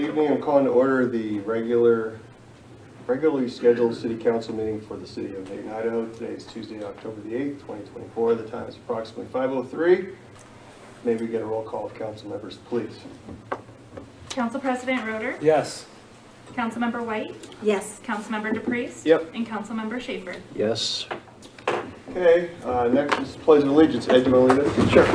evening. I'm calling to order the regularly scheduled City Council meeting for the City of Hayden, Idaho. Today is Tuesday, October the 8th, 2024. The time is approximately 5:03. May we get a roll call of council members, please? Council President Roeder? Yes. Councilmember White? Yes. Councilmember DePriest? Yep. And Councilmember Schaefer? Yes. Okay, next is Pledge of Allegiance. Ed, do you want to lead us? Sure.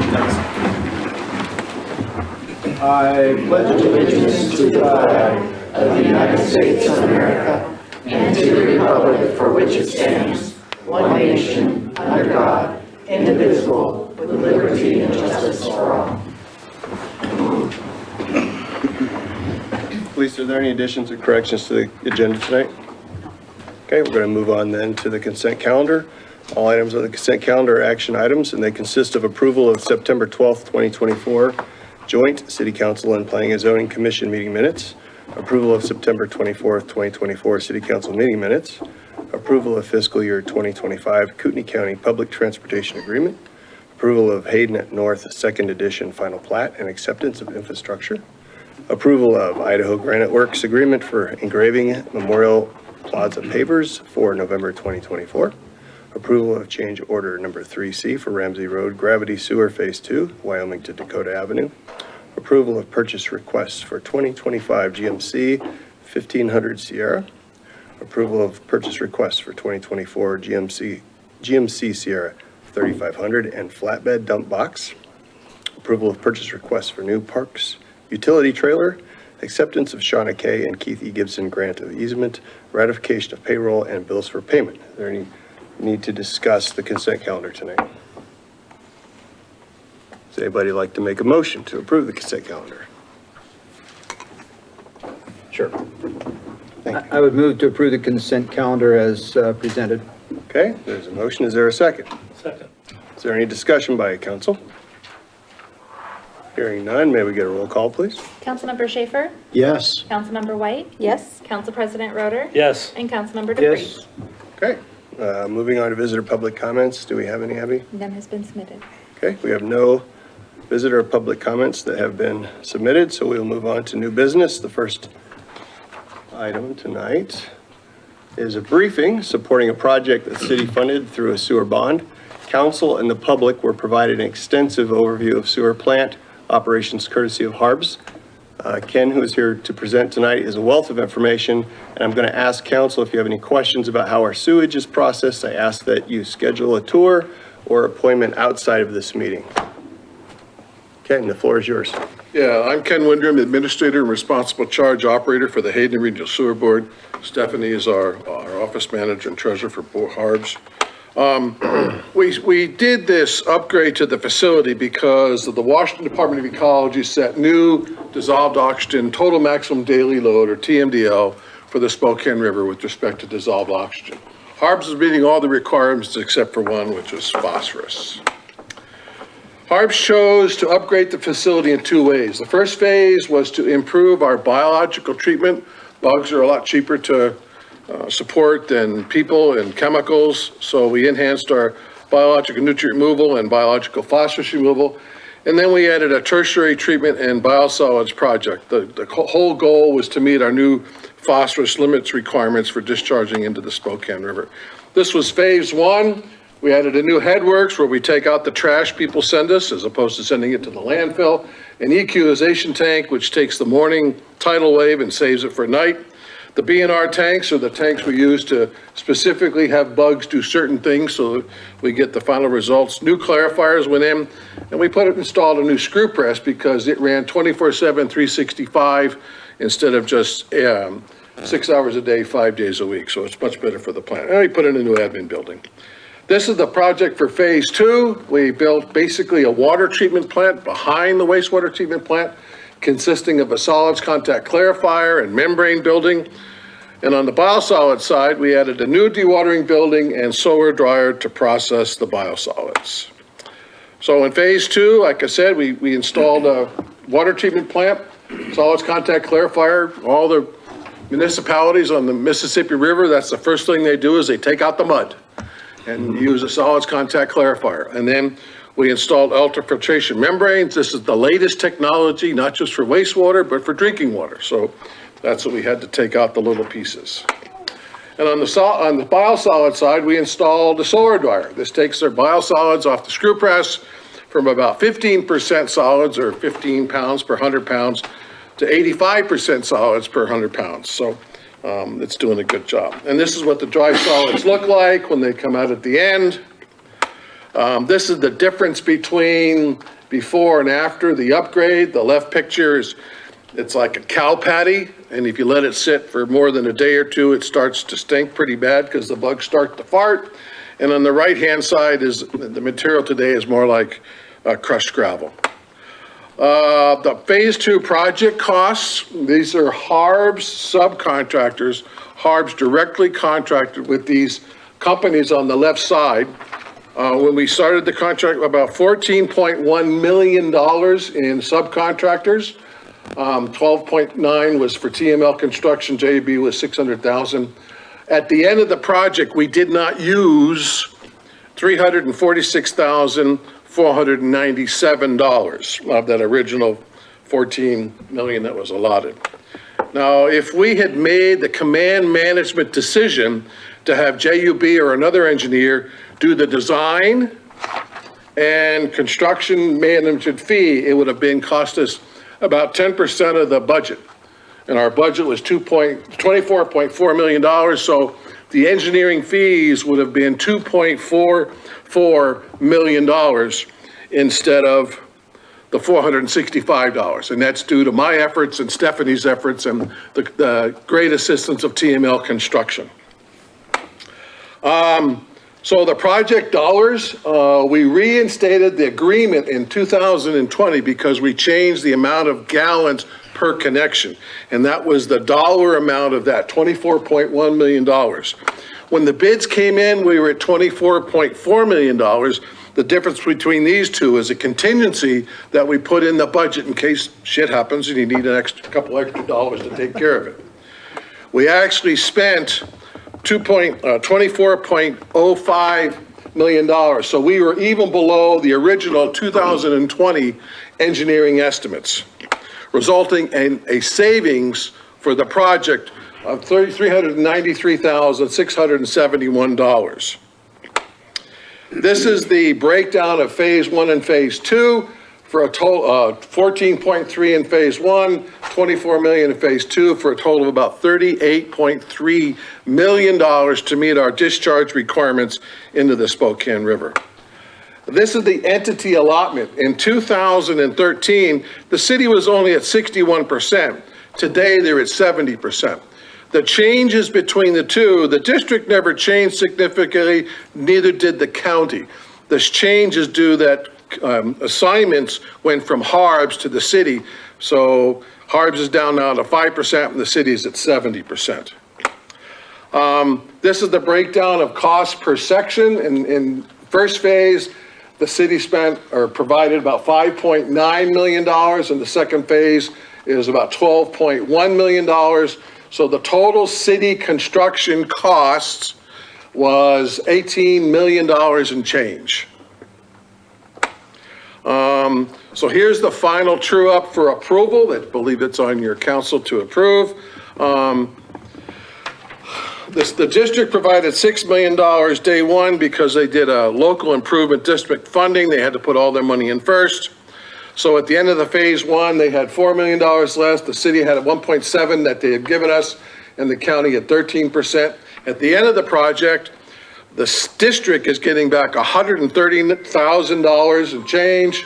I pledge allegiance to the flag of the United States of America and to the republic for which it stands, one nation, under God, indivisible, with liberty and justice for all. Police, are there any additions or corrections to the agenda tonight? Okay, we're going to move on then to the consent calendar. All items on the consent calendar are action items, and they consist of approval of September 12th, 2024 joint City Council and Planning and Zoning Commission meeting minutes, approval of September 24th, 2024 City Council meeting minutes, approval of fiscal year 2025 Kootenai County Public Transportation Agreement, approval of Hayden North Second Edition Final Plat and acceptance of infrastructure, approval of Idaho Granite Works Agreement for engraving Memorial Plaza pavers for November 2024, approval of change order number 3C for Ramsey Road Gravity Sewer Phase 2, Wyoming to Dakota Avenue, approval of purchase requests for 2025 GMC 1500 Sierra, approval of purchase requests for 2024 GMC Sierra 3500 and flatbed dump box, approval of purchase requests for new parks utility trailer, acceptance of Shauna K. and Keith E. Gibson grant of easement, ratification of payroll, and bills for payment. Is there any need to discuss the consent calendar tonight? Does anybody like to make a motion to approve the consent calendar? Sure. Thank you. I would move to approve the consent calendar as presented. Okay, there's a motion. Is there a second? Second. Is there any discussion by council? Hearing none, may we get a roll call, please? Councilmember Schaefer? Yes. Councilmember White? Yes. Council President Roeder? Yes. And Councilmember DePriest? Okay, moving on to visitor public comments. Do we have any, Abby? None has been submitted. Okay, we have no visitor public comments that have been submitted, so we'll move on to new business. The first item tonight is a briefing supporting a project that the city funded through a sewer bond. Council and the public were provided an extensive overview of sewer plant operations courtesy of Harbs. Ken, who is here to present tonight, is a wealth of information, and I'm going to ask council if you have any questions about how our sewage is processed. I ask that you schedule a tour or appointment outside of this meeting. Ken, the floor is yours. Yeah, I'm Ken Windrum, Administrator and Responsible Charge Operator for the Hayden Regional Sewer Board. Stephanie is our Office Manager and Treasurer for Harbs. We did this upgrade to the facility because the Washington Department of Ecology set new dissolved oxygen total maximum daily load, or TMDL, for the Spokane River with respect to dissolved oxygen. Harbs is meeting all the requirements except for one, which was phosphorus. Harbs chose to upgrade the facility in two ways. The first phase was to improve our biological treatment. Bugs are a lot cheaper to support than people and chemicals, so we enhanced our biological nutrient removal and biological phosphorus removal, and then we added a tertiary treatment and biosolids project. The whole goal was to meet our new phosphorus limits requirements for discharging into the Spokane River. This was phase one. We added a new headworks where we take out the trash people send us as opposed to sending it to the landfill, an equalization tank which takes the morning tidal wave and saves it for night. The B&R tanks are the tanks we use to specifically have bugs do certain things so that we get the final results. New clarifiers went in, and we installed a new screw press because it ran 24/7, 365 instead of just 6 hours a day, 5 days a week. So it's much better for the plant. And we put in a new admin building. This is the project for phase two. We built basically a water treatment plant behind the wastewater treatment plant, consisting of a solids contact clarifier and membrane building. And on the biosolids side, we added a new dewatering building and solar dryer to process the biosolids. So in phase two, like I said, we installed a water treatment plant, solids contact clarifier. All the municipalities on the Mississippi River, that's the first thing they do is they take out the mud. and use a solids contact clarifier. And then we installed ultrafiltration membranes. This is the latest technology, not just for wastewater, but for drinking water. So that's what we had to take out the little pieces. And on the biosolid side, we installed a solar dryer. This takes their biosolids off the screw press from about 15% solids, or 15 pounds per 100 pounds, to 85% solids per 100 pounds. So it's doing a good job. And this is what the dry solids look like when they come out at the end. This is the difference between before and after the upgrade. The left picture is, it's like a cow patty, and if you let it sit for more than a day or two, it starts to stink pretty bad because the bugs start to fart. And on the right-hand side is, the material today is more like crushed gravel. The phase 2 project costs, these are Harb's subcontractors. Harb's directly contracted with these companies on the left side. When we started the contract, about $14.1 million in subcontractors. 12.9 was for TML Construction, JB was 600,000. At the end of the project, we did not use $346,497 of that original 14 million that was allotted. Now, if we had made the command management decision to have JUB or another engineer do the design and construction management fee, it would have been cost us about 10% of the budget. And our budget was $24.4 million, so the engineering fees would have been $2.44 million instead of the $465. And that's due to my efforts and Stephanie's efforts and the great assistance of TML Construction. So the project dollars, we reinstated the agreement in 2020 because we changed the amount of gallons per connection. And that was the dollar amount of that, $24.1 million. When the bids came in, we were at $24.4 million. The difference between these two is a contingency that we put in the budget in case shit happens and you need an extra couple extra dollars to take care of it. We actually spent $24.05 million. So we were even below the original 2020 engineering estimates, resulting in a savings for the project of $393,671. This is the breakdown of phase 1 and phase 2 for a total of 14.3 in phase 1, 24 million in phase 2, for a total of about $38.3 million to meet our discharge requirements into the Spokane River. This is the entity allotment. In 2013, the city was only at 61%. Today, they're at 70%. The changes between the two, the district never changed significantly, neither did the county. This change is due that assignments went from Harb's to the city. So Harb's is down now to 5% and the city is at 70%. This is the breakdown of cost per section. In first phase, the city spent or provided about $5.9 million, and the second phase is about $12.1 million. So the total city construction costs was $18 million and change. So here's the final true up for approval. I believe it's on your council to approve. The district provided $6 million day one because they did a local improvement district funding. They had to put all their money in first. So at the end of the phase 1, they had $4 million left. The city had 1.7 that they had given us, and the county at 13%. At the end of the project, the district is getting back $130,000 and change.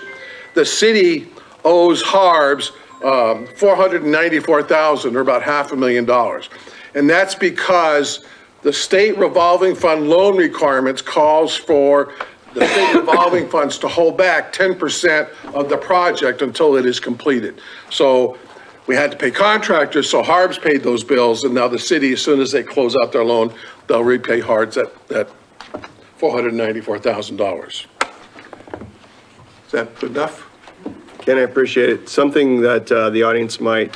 The city owes Harb's $494,000, or about $500,000. And that's because the state revolving fund loan requirements calls for the state revolving funds to hold back 10% of the project until it is completed. So we had to pay contractors, so Harb's paid those bills, and now the city, as soon as they close out their loan, they'll repay Harb's that $494,000. Is that good enough? Ken, I appreciate it. Something that the audience might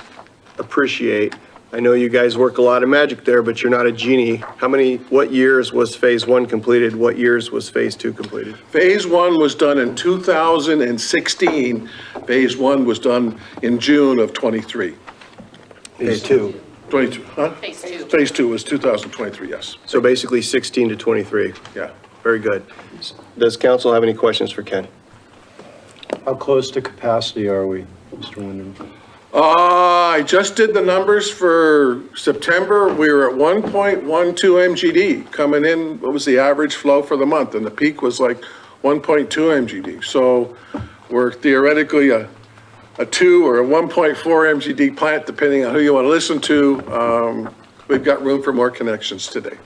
appreciate, I know you guys work a lot of magic there, but you're not a genie. What years was phase one completed? What years was phase two completed? Phase one was done in 2016. Phase one was done in June of '23. Phase two. 22, huh? Phase two. Phase two was 2023, yes. So basically 16 to 23. Yeah. Very good. Does council have any questions for Ken? How close to capacity are we, Mr. Wyndham? I just did the numbers for September. We were at 1.12 MGD coming in. What was the average flow for the month? And the peak was like 1.2 MGD. So we're theoretically a 2 or a 1.4 MGD plant, depending on who you want to listen to. We've got room for more connections today.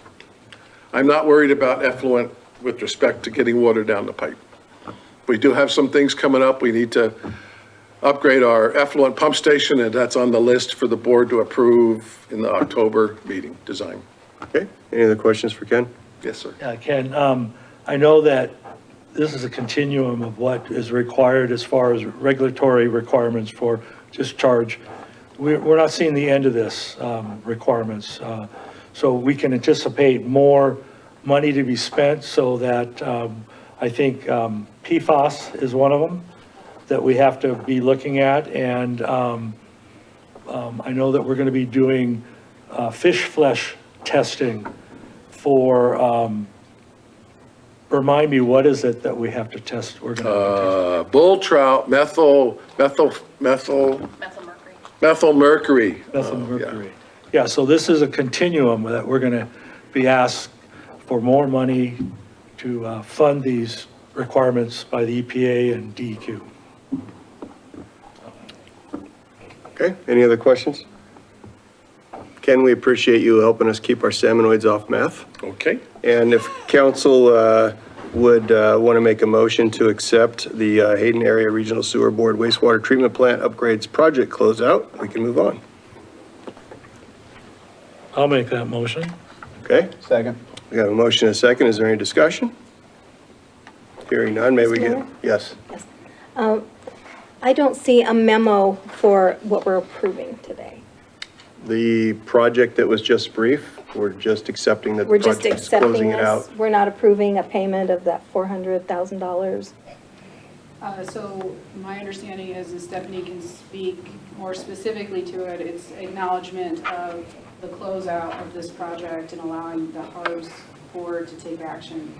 I'm not worried about effluent with respect to getting water down the pipe. We do have some things coming up. We need to upgrade our effluent pump station, and that's on the list for the board to approve in the October meeting design. Okay, any other questions for Ken? Yes, sir. Ken, I know that this is a continuum of what is required as far as regulatory requirements for discharge. We're not seeing the end of this requirements. So we can anticipate more money to be spent so that I think PFAS is one of them that we have to be looking at. And I know that we're going to be doing fish flesh testing for, remind me, what is it that we have to test? We're going to Bull trout, methyl mercury. methyl mercury. Yeah, so this is a continuum that we're going to be asked for more money to fund these requirements by the EPA and DEQ. Okay, any other questions? Ken, we appreciate you helping us keep our salmonoids off meth. Okay. And if council would want to make a motion to accept the Hayden Area Regional Sewer Board wastewater treatment plant upgrades project closeout, we can move on. I'll make that motion. Okay, Second. we have a motion and a second. Is there any discussion? Hearing none, may we Mr. get, Mayor? yes. I don't see a memo for what we're approving today. The project that was just brief, we're just accepting that the We're just project is accepting closing it out. this. We're not approving a payment of that $400,000. So my understanding is, and Stephanie can speak more specifically to it, it's acknowledgement of the closeout of this project and allowing the HARBS board to take action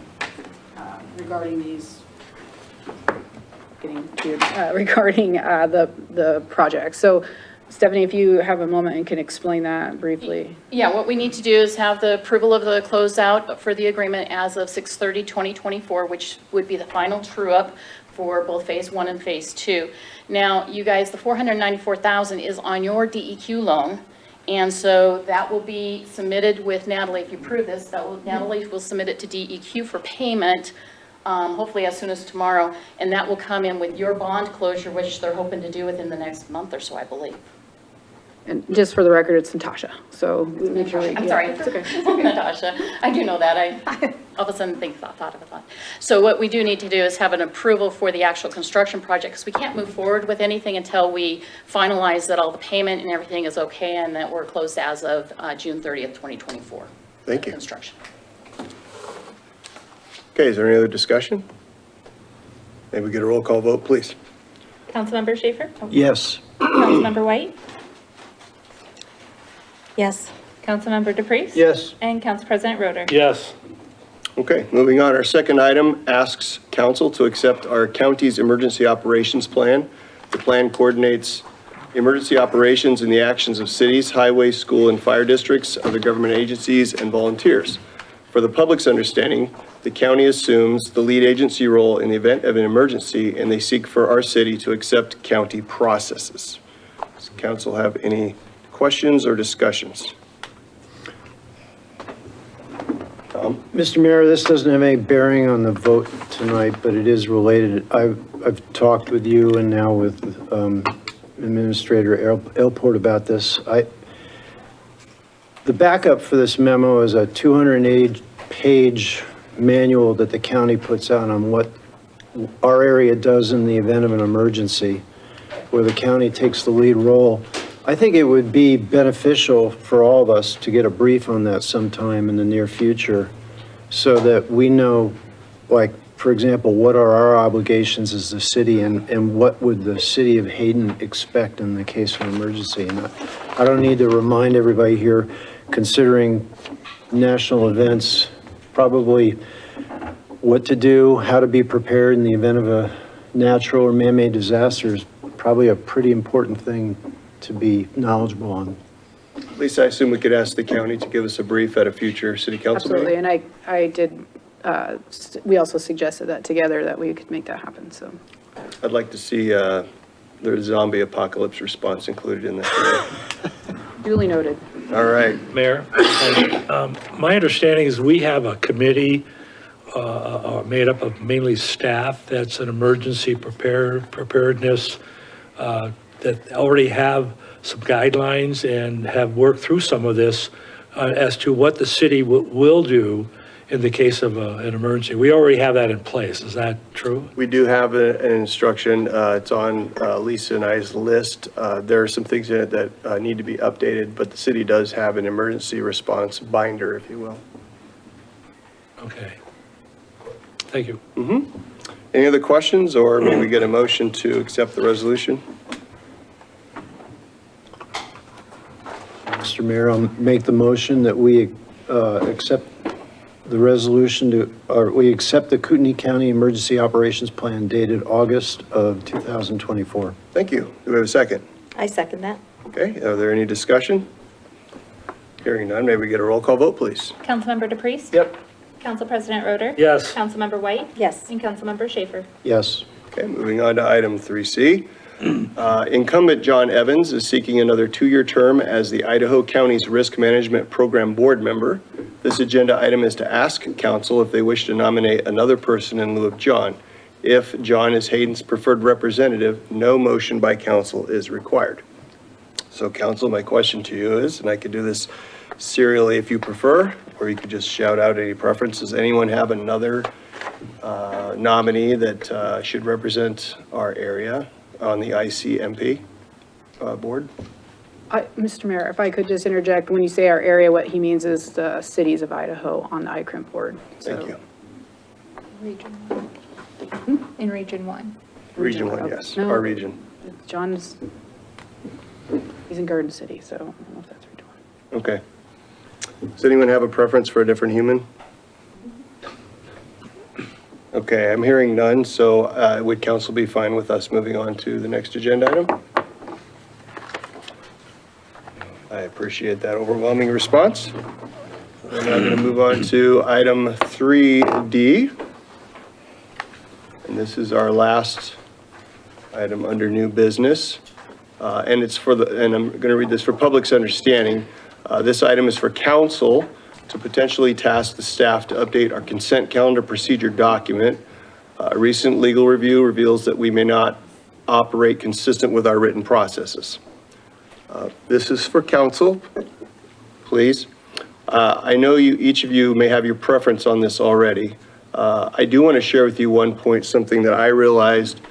regarding these, regarding the project. So Stephanie, if you have a moment and can explain that briefly. Yeah, what we need to do is have the approval of the closeout for the agreement as of 6/30/2024, which would be the final true-up for both phase one and phase two. Now, you guys, the $494,000 is on your DEQ loan. And so that will be submitted with Natalie. If you approve this, Natalie will submit it to DEQ for payment, hopefully as soon as tomorrow. And that will come in with your bond closure, which they're hoping to do within the next month or so, I believe. And just for the record, it's Natasha, so make sure. I'm sorry. It's okay. Natasha, I do know that. I all of a sudden thought of a thought. So what we do need to do is have an approval for the actual construction project, because we can't move forward with anything until we finalize that all the payment and everything is okay and that we're closed as of June 30th, 2024. Thank you. Construction. Okay, is there any other discussion? May we get a roll call vote, please? Councilmember Schaefer? Yes. Councilmember White? Yes. Councilmember DePreez? Yes. And Council President Roder? Yes. Okay, moving on. Our second item asks council to accept our county's emergency operations plan. The plan coordinates emergency operations and the actions of cities, highways, school, and fire districts, other government agencies, and volunteers. For the public's understanding, the county assumes the lead agency role in the event of an emergency, and they seek for our city to accept county processes. Does council have any questions or discussions? Tom? Mr. Mayor, this doesn't have any bearing on the vote tonight, but it is related. I've talked with you and now with Administrator Airport about this. The backup for this memo is a 208-page manual that the county puts out on what our area does in the event of an emergency, where the county takes the lead role. I think it would be beneficial for all of us to get a brief on that sometime in the near future so that we know, like, for example, what are our obligations as the city and what would the city of Hayden expect in the case of an emergency? And I don't need to remind everybody here, considering national events, probably what to do, how to be prepared in the event of a natural or man-made disaster is probably a pretty important thing to be knowledgeable on. Lisa, I assume we could ask the county to give us a brief at a future city council meeting? Absolutely, and I did, we also suggested that together, that we could make that happen, so. I'd like to see the zombie apocalypse response included in that. Duly noted. All right. Mayor, my understanding is we have a committee made up of mainly staff that's an emergency preparedness that already have some guidelines and have worked through some of this as to what the city will do in the case of an emergency. We already have that in place. Is that true? We do have an instruction. It's on Lisa and I's list. There are some things in it that need to be updated, but the city does have an emergency response binder, if you will. Okay. Thank you. Any other questions, or may we get a motion to accept the resolution? Mr. Mayor, I'll make the motion that we accept the resolution or we accept the Kootenai County Emergency Operations Plan dated August of 2024. Thank you. Do we have a second? I second that. Okay, are there any discussion? Hearing none, may we get a roll call vote, please? Councilmember DePriest? Yep. Council President Roder? Yes. Councilmember White? Yes. And Councilmember Schaefer? Yes. Okay, moving on to item 3C. Incumbent John Evans is seeking another 2-year term as the Idaho County's Risk Management Program Board member. This agenda item is to ask council if they wish to nominate another person in lieu of John. If John is Hayden's preferred representative, no motion by council is required. So council, my question to you is, and I could do this serially if you prefer, or you could just shout out any preferences. Anyone have another nominee that should represent our area on the ICMP board? Mr. Mayor, if I could just interject, when you say our area, what he means is the cities of Idaho on the ICRIM board. Thank you. Region 1. In Region 1. Region 1, yes, No. our region. John's, he's in Garden City, so I don't know if that's Region 1. Okay. Does anyone have a preference for a different human? Okay, I'm hearing none, so would council be fine with us moving on to the next agenda item? I appreciate that overwhelming response. We're now going to move on to item 3D. And this is our last item under new business. And it's for and I'm going to read this for public's understanding. This item is for council to potentially task the staff to update our consent calendar procedure document. A recent legal review reveals that we may not operate consistent with our written processes. This is for council, please. I know each of you may have your preference on this already. I do want to share with you one point, something that I realized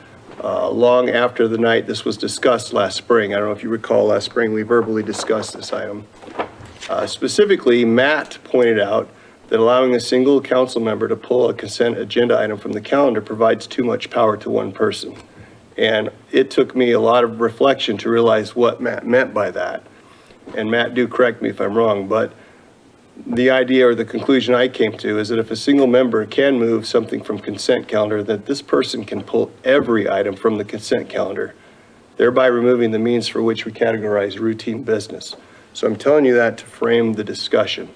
long after the night this was discussed last spring. I don't know if you recall, last spring we verbally discussed this item. Specifically, Matt pointed out that allowing a single council member to pull a consent agenda item from the calendar provides too much power to one person. And it took me a lot of reflection to realize what Matt meant by that. And Matt, do correct me if I'm wrong, but the idea or the conclusion I came to is that if a single member can move something from consent calendar, that this person can pull every item from the consent calendar, thereby removing the means for which we categorize routine business. So I'm telling you that to frame the discussion.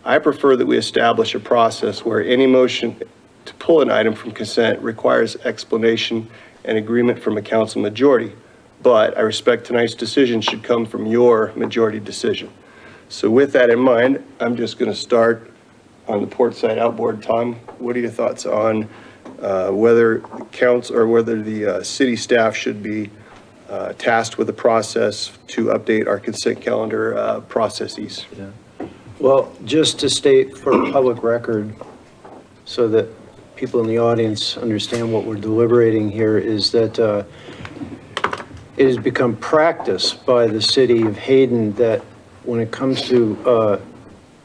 I prefer that we establish a process where any motion to pull an item from consent requires explanation and agreement from a council majority, but I respect tonight's decision should come from your majority decision. So with that in mind, I'm just going to start on the port side outboard. Tom, what are your thoughts on whether the council or whether the city staff should be tasked with a process to update our consent calendar processes? Yeah. Well, just to state for public record, so that people in the audience understand what we're deliberating here, is that it has become practice by the city of Hayden that when it comes to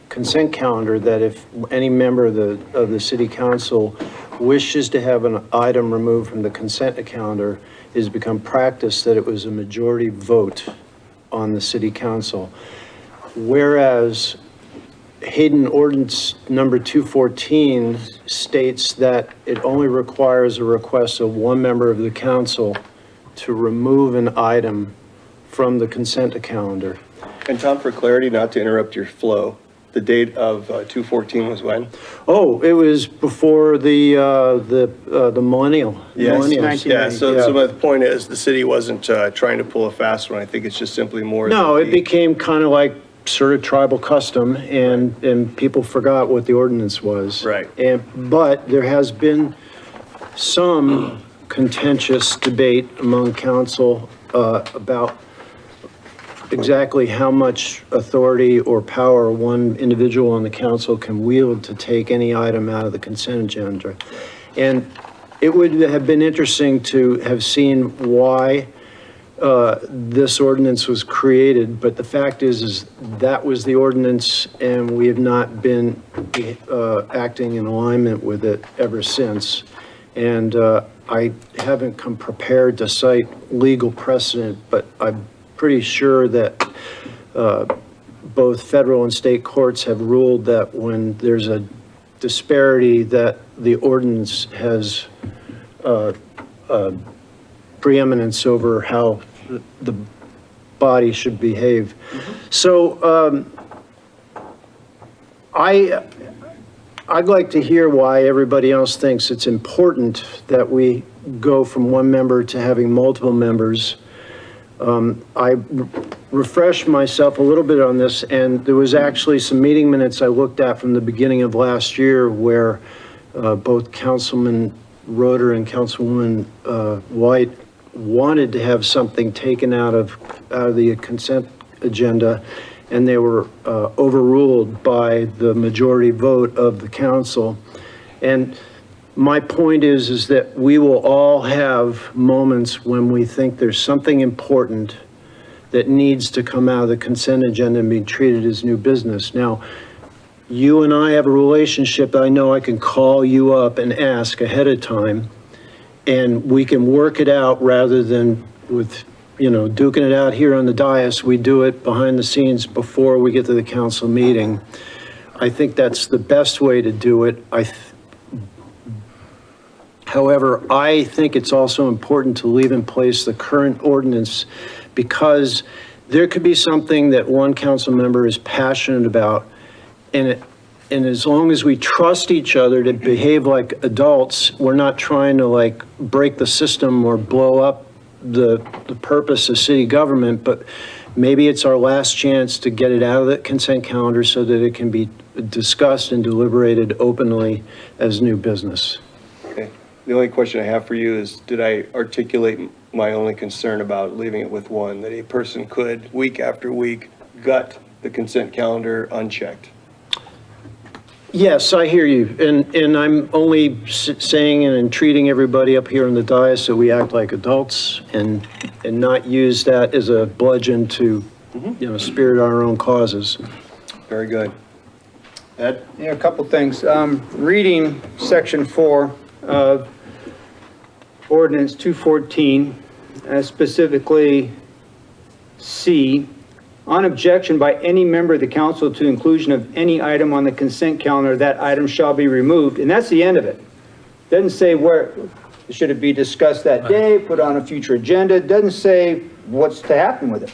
consent calendar, that if any member of the city council wishes to have an item removed from the consent calendar, it has become practice that it was a majority vote on the city council. Whereas Hayden Ordinance number 214 states that it only requires a request of one member of the council to remove an item from the consent calendar. And Tom, for clarity, not to interrupt your flow, the date of 214 was when? Oh, it was before the millennial. Yes, millennials. yeah, so my point is, the city wasn't trying to pull a fast one. I think it's just simply more. No, that it became kind of like sort of tribal custom, and people forgot what the ordinance was. Right. But there has been some contentious debate among council about exactly how much authority or power one individual on the council can wield to take any item out of the consent agenda. And it would have been interesting to have seen why this ordinance was created, but the fact is that was the ordinance, and we have not been acting in alignment with it ever since. And I haven't come prepared to cite legal precedent, but I'm pretty sure that both federal and state courts have ruled that when there's a disparity, that the ordinance has preeminence over how the body should behave. So I'd like to hear why everybody else thinks it's important that we go from one member to having multiple members. I refreshed myself a little bit on this, and there was actually some meeting minutes I looked at from the beginning of last year where both Councilman Roeder and Councilwoman White wanted to have something taken out of the consent agenda, and they were overruled by the majority vote of the council. And my point is that we will all have moments when we think there's something important that needs to come out of the consent agenda and be treated as new business. Now, you and I have a relationship that I know I can call you up and ask ahead of time, and we can work it out rather than with, duking it out here on the dais. We do it behind the scenes before we get to the council meeting. I think that's the best way to do it. However, I think it's also important to leave in place the current ordinance, because there could be something that one council member is passionate about, and as long as we trust each other to behave like adults, we're not trying to break the system or blow up the purpose of city government, but maybe it's our last chance to get it out of the consent calendar so that it can be discussed and deliberated openly as new business. Okay. The only question I have for you is, did I articulate my only concern about leaving it with one, that a person could, week after week, gut the consent calendar unchecked? Yes, I hear you. And I'm only saying and treating everybody up here on the dais that we act like adults and not use that as a bludgeon to, spirit our own causes. Very good. Ed? Yeah, a couple things. Reading section 4 of ordinance 214, specifically C, on objection by any member of the council to inclusion of any item on the consent calendar, that item shall be removed. And that's the end of it. Doesn't say where, should it be discussed that day, put on a future agenda. It doesn't say what's to happen with it.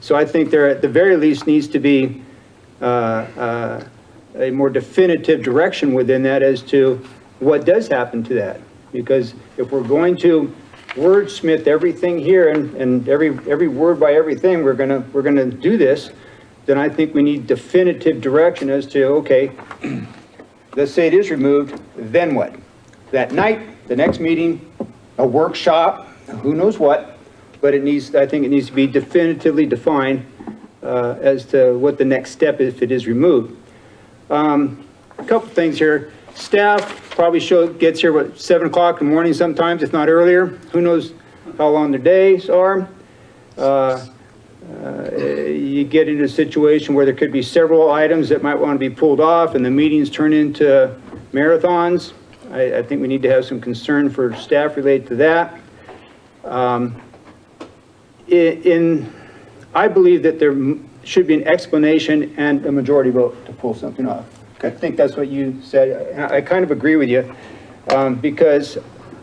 So I think there at the very least needs to be a more definitive direction within that as to what does happen to that. Because if we're going to wordsmith everything here and every word by everything, we're gonna do this, then I think we need definitive direction as to, okay, let's say it is removed, then what? That night, the next meeting, a workshop, who knows what, but I think it needs to be definitively defined as to what the next step is if it is removed. A couple things here. Staff probably gets here, 7 o'clock in the morning sometimes, if not earlier. Who knows how long their days are. you get into a situation where there could be several items that might want to be pulled off and the meetings turn into marathons. I think we need to have some concern for staff related to that. I believe that there should be an explanation and a majority vote to pull something off. I think that's what you said. And I kind of agree with you, because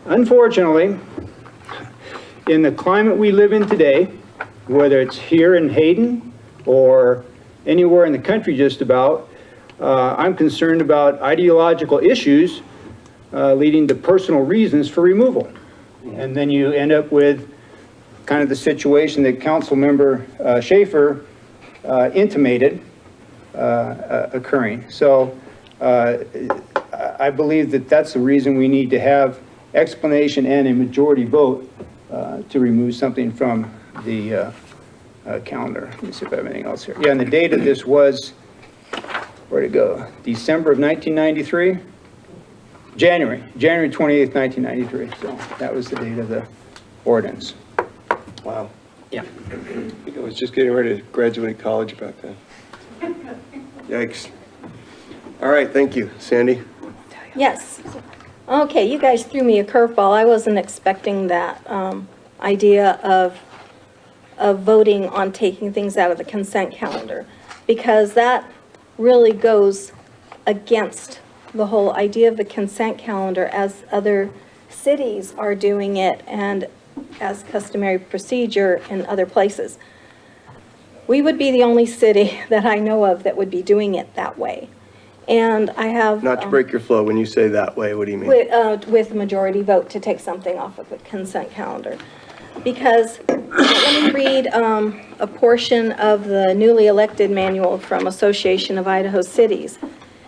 unfortunately, in the climate we live in today, whether it's here in Hayden or anywhere in the country just about, I'm concerned about ideological issues leading to personal reasons for removal. And then you end up with kind of the situation that Councilmember Schaefer intimated occurring. So I believe that that's the reason we need to have explanation and a majority vote to remove something from the calendar. Let me see if I have anything else here. Yeah, and the date of this was, where'd it go? December of 1993? January 28th, 1993. So that was the date of the ordinance. Wow. Yeah. I think I was just getting ready to graduate college back then. Yikes. All right, thank you. Sandy? Yes. Okay, you guys threw me a curveball. I wasn't expecting that idea of voting on taking things out of the consent calendar, because that really goes against the whole idea of the consent calendar as other cities are doing it and as customary procedure in other places. We would be the only city that I know of that would be doing it that way. And I have... Not to break your flow, when you say that way, what do you mean? With majority vote to take something off of the consent calendar. Because, let me read a portion of the newly elected manual from Association of Idaho Cities.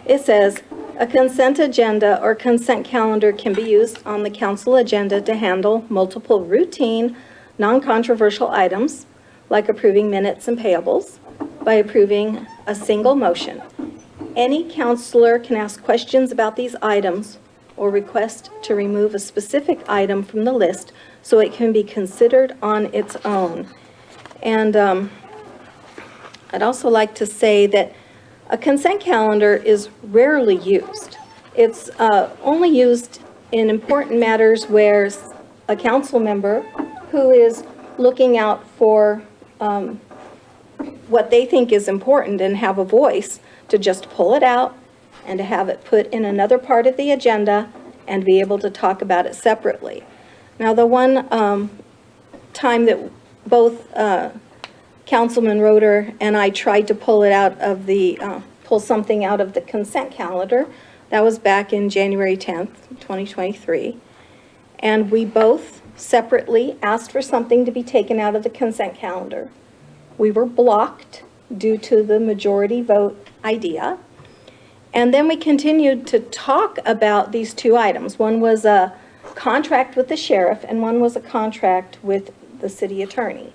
It says, a consent agenda or consent calendar can be used on the council agenda to handle multiple routine, non-controversial items, like approving minutes and payables, by approving a single motion. Any counselor can ask questions about these items or request to remove a specific item from the list so it can be considered on its own. And I'd also like to say that a consent calendar is rarely used. It's only used in important matters where a council member who is looking out for what they think is important and have a voice to just pull it out and to have it put in another part of the agenda and be able to talk about it separately. Now, the one time that both Councilman Roeder and I tried to pull it out of the, pull something out of the consent calendar, that was back in January 10th, 2023. And we both separately asked for something to be taken out of the consent calendar. We were blocked due to the majority vote idea. And then we continued to talk about these two items. One was a contract with the sheriff and one was a contract with the city attorney.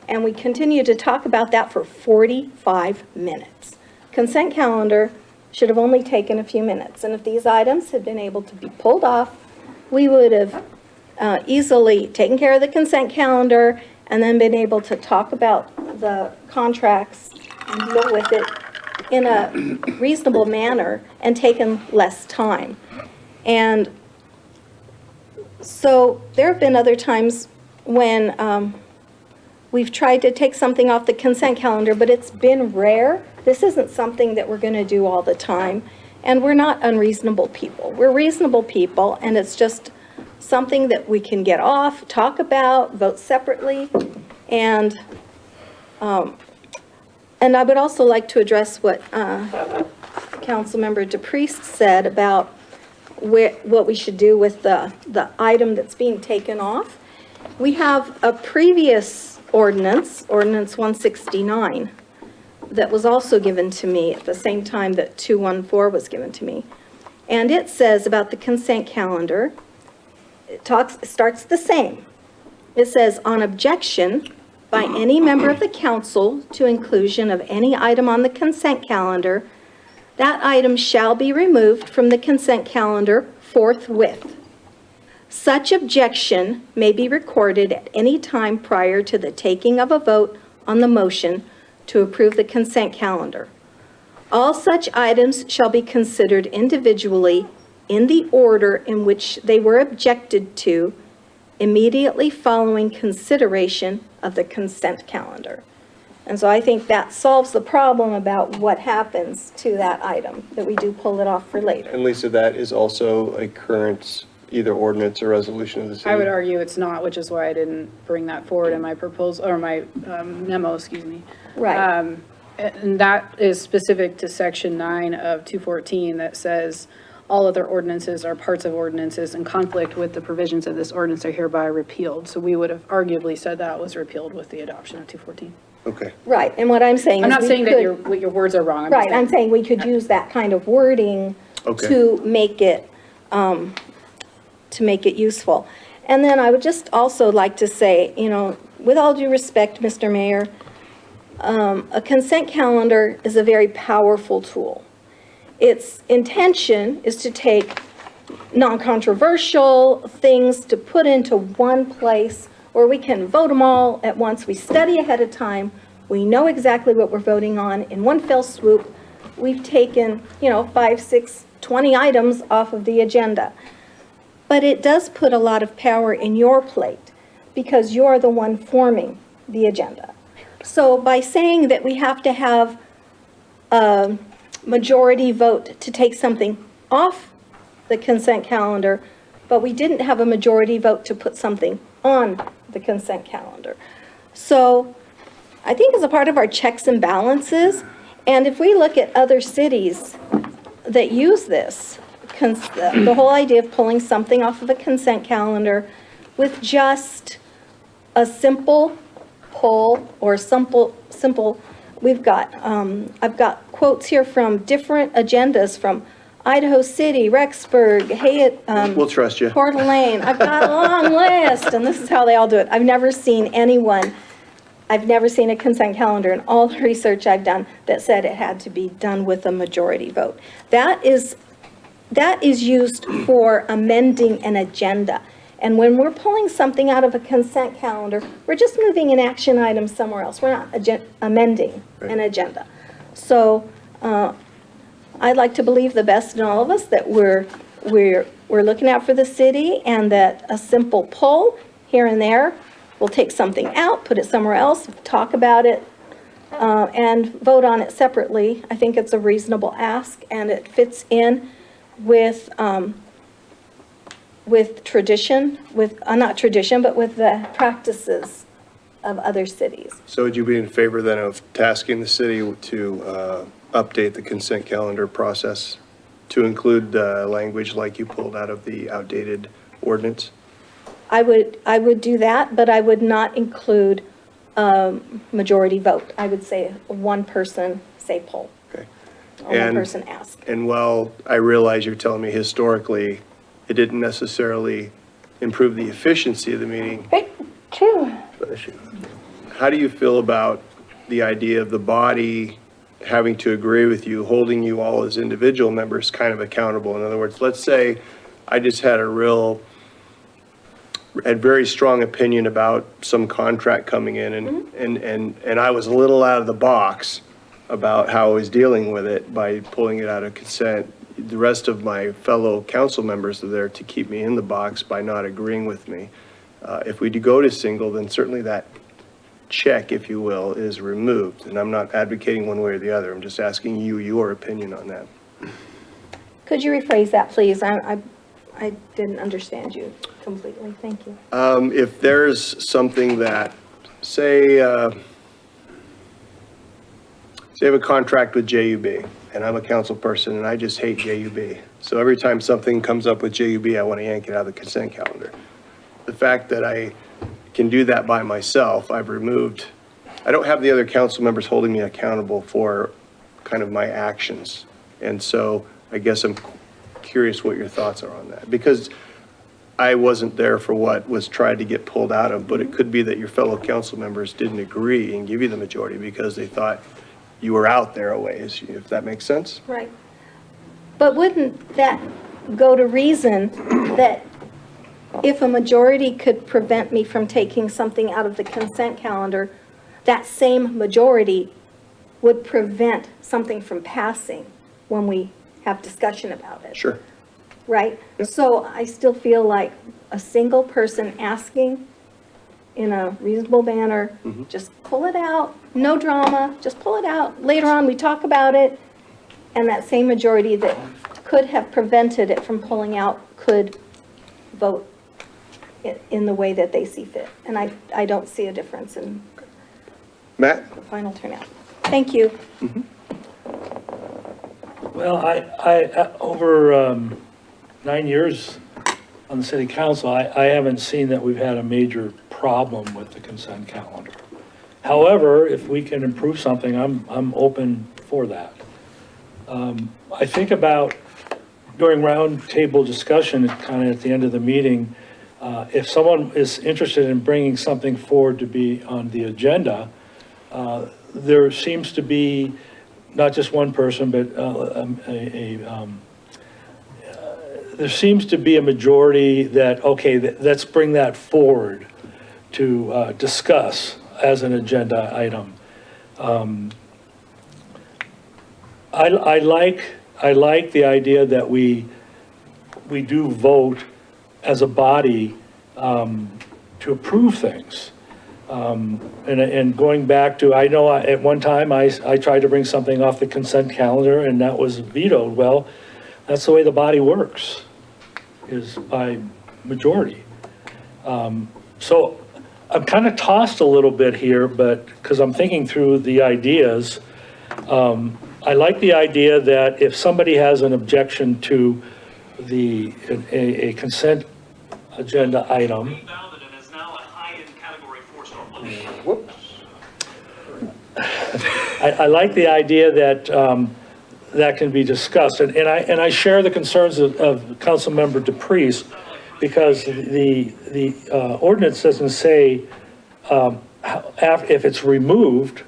And we continued to talk about that for 45 minutes. Consent calendar should have only taken a few minutes. And if these items had been able to be pulled off, we would have easily taken care of the consent calendar and then been able to talk about the contracts and deal with it in a reasonable manner and taken less time. And so there have been other times when we've tried to take something off the consent calendar, but it's been rare. This isn't something that we're going to do all the time. And we're not unreasonable people. We're reasonable people, and it's just something that we can get off, talk about, vote separately. And I would also like to address what Councilmember DePriest said about what we should do with the item that's being taken off. We have a previous ordinance, Ordinance 169, that was also given to me at the same time that 214 was given to me. And it says about the consent calendar, it starts the same. It says, on objection by any member of the council to inclusion of any item on the consent calendar, that item shall be removed from the consent calendar forthwith. Such objection may be recorded at any time prior to the taking of a vote on the motion to approve the consent calendar. All such items shall be considered individually in the order in which they were objected to immediately following consideration of the consent calendar. And so I think that solves the problem about what happens to that item, that we do pull it off for later. And Lisa, that is also a current either ordinance or resolution of the city? I would argue it's not, which is why I didn't bring that forward in my proposal, or my memo, excuse me. Right. And that is specific to section 9 of 214 that says all other ordinances are parts of ordinances in conflict with the provisions of this ordinance are hereby repealed. So we would have arguably said that was repealed with the adoption of 214. Okay. Right, and what I'm saying is I'm not we saying that could- your words are wrong. I'm just Right, I'm saying we could use that kind of wording Okay. to make it useful. And then I would just also like to say, you know, with all due respect, Mr. Mayor, a consent calendar is a very powerful tool. Its intention is to take non-controversial things to put into one place where we can vote them all at once. We study ahead of time. We know exactly what we're voting on. In one fell swoop, we've taken, 5, 6, 20 items off of the agenda. But it does put a lot of power in your plate because you're the one forming the agenda. So by saying that we have to have a majority vote to take something off the consent calendar, but we didn't have a majority vote to put something on the consent calendar. So I think as a part of our checks and balances, and if we look at other cities that use this, the whole idea of pulling something off of a consent calendar with just a simple pull or simple, we've got, I've got quotes here from different agendas from Idaho City, Rexburg, Hayden, We'll trust you. Coeur d'Alene. I've got a long list, and this is how they all do it. I've never seen a consent calendar in all the research I've done that said it had to be done with a majority vote. That is used for amending an agenda. And when we're pulling something out of a consent calendar, we're just moving an action item somewhere else. We're not amending an agenda. So I'd like to believe the best in all of us, that we're looking out for the city, and that a simple pull here and there, we'll take something out, put it somewhere else, talk about it, and vote on it separately. I think it's a reasonable ask, and it fits in with tradition, not tradition, but with the practices of other cities. So would you be in favor then of tasking the city to update the consent calendar process to include language like you pulled out of the outdated ordinance? I would do that, but I would not include majority vote. I would say one person say poll, Okay. or one person ask. And while I realize you're telling me historically, it didn't necessarily improve the efficiency of the meeting, True. how do you feel about the idea of the body having to agree with you, holding you all as individual members kind of accountable? In other words, let's say I just had very strong opinion about some contract coming in, and I was a little out of the box about how I was dealing with it by pulling it out of consent. The rest of my fellow council members are there to keep me in the box by not agreeing with me. If we do go to single, then certainly that check, if you will, is removed. And I'm not advocating one way or the other. I'm just asking you your opinion on that. Could you rephrase that, please? I didn't understand you completely. Thank you. If there's something that, say I have a contract with JUB, and I'm a council person, and I just hate JUB. So every time something comes up with JUB, I want to yank it out of the consent calendar. The fact that I can do that by myself, I don't have the other council members holding me accountable for kind of my actions. And so I guess I'm curious what your thoughts are on that, because I wasn't there for what was tried to get pulled out of, but it could be that your fellow council members didn't agree and give you the majority because they thought you were out there a ways, if that makes sense. Right. But wouldn't that go to reason that if a majority could prevent me from taking something out of the consent calendar, that same majority would prevent something from passing when we have discussion about it. Sure. Right? So I still feel like a single person asking in a reasonable manner, just pull it out, no drama, just pull it out. Later on, we talk about it, and that same majority that could have prevented it from pulling out could vote in the way that they see fit. And I don't see a difference in Matt? the final turnout. Thank you. Well, I over 9 years on the city council, I haven't seen that we've had a major problem with the consent calendar. However, if we can improve something, I'm open for that. I think about during roundtable discussion, kind of at the end of the meeting, if someone is interested in bringing something forward to be on the agenda, there seems to be not just one person, but there seems to be a majority that, okay, let's bring that forward to discuss as an agenda item. I like the idea that we do vote as a body to approve things. And going back to, I know at one time I tried to bring something off the consent calendar and that was vetoed. Well, that's the way the body works, is by majority. So I'm kind of tossed a little bit here, but because I'm thinking through the ideas. I like the idea that if somebody has an objection to a consent agenda item. I like the idea that that can be discussed, and I share the concerns of Councilmember DePreez, because the ordinance doesn't say if it's removed,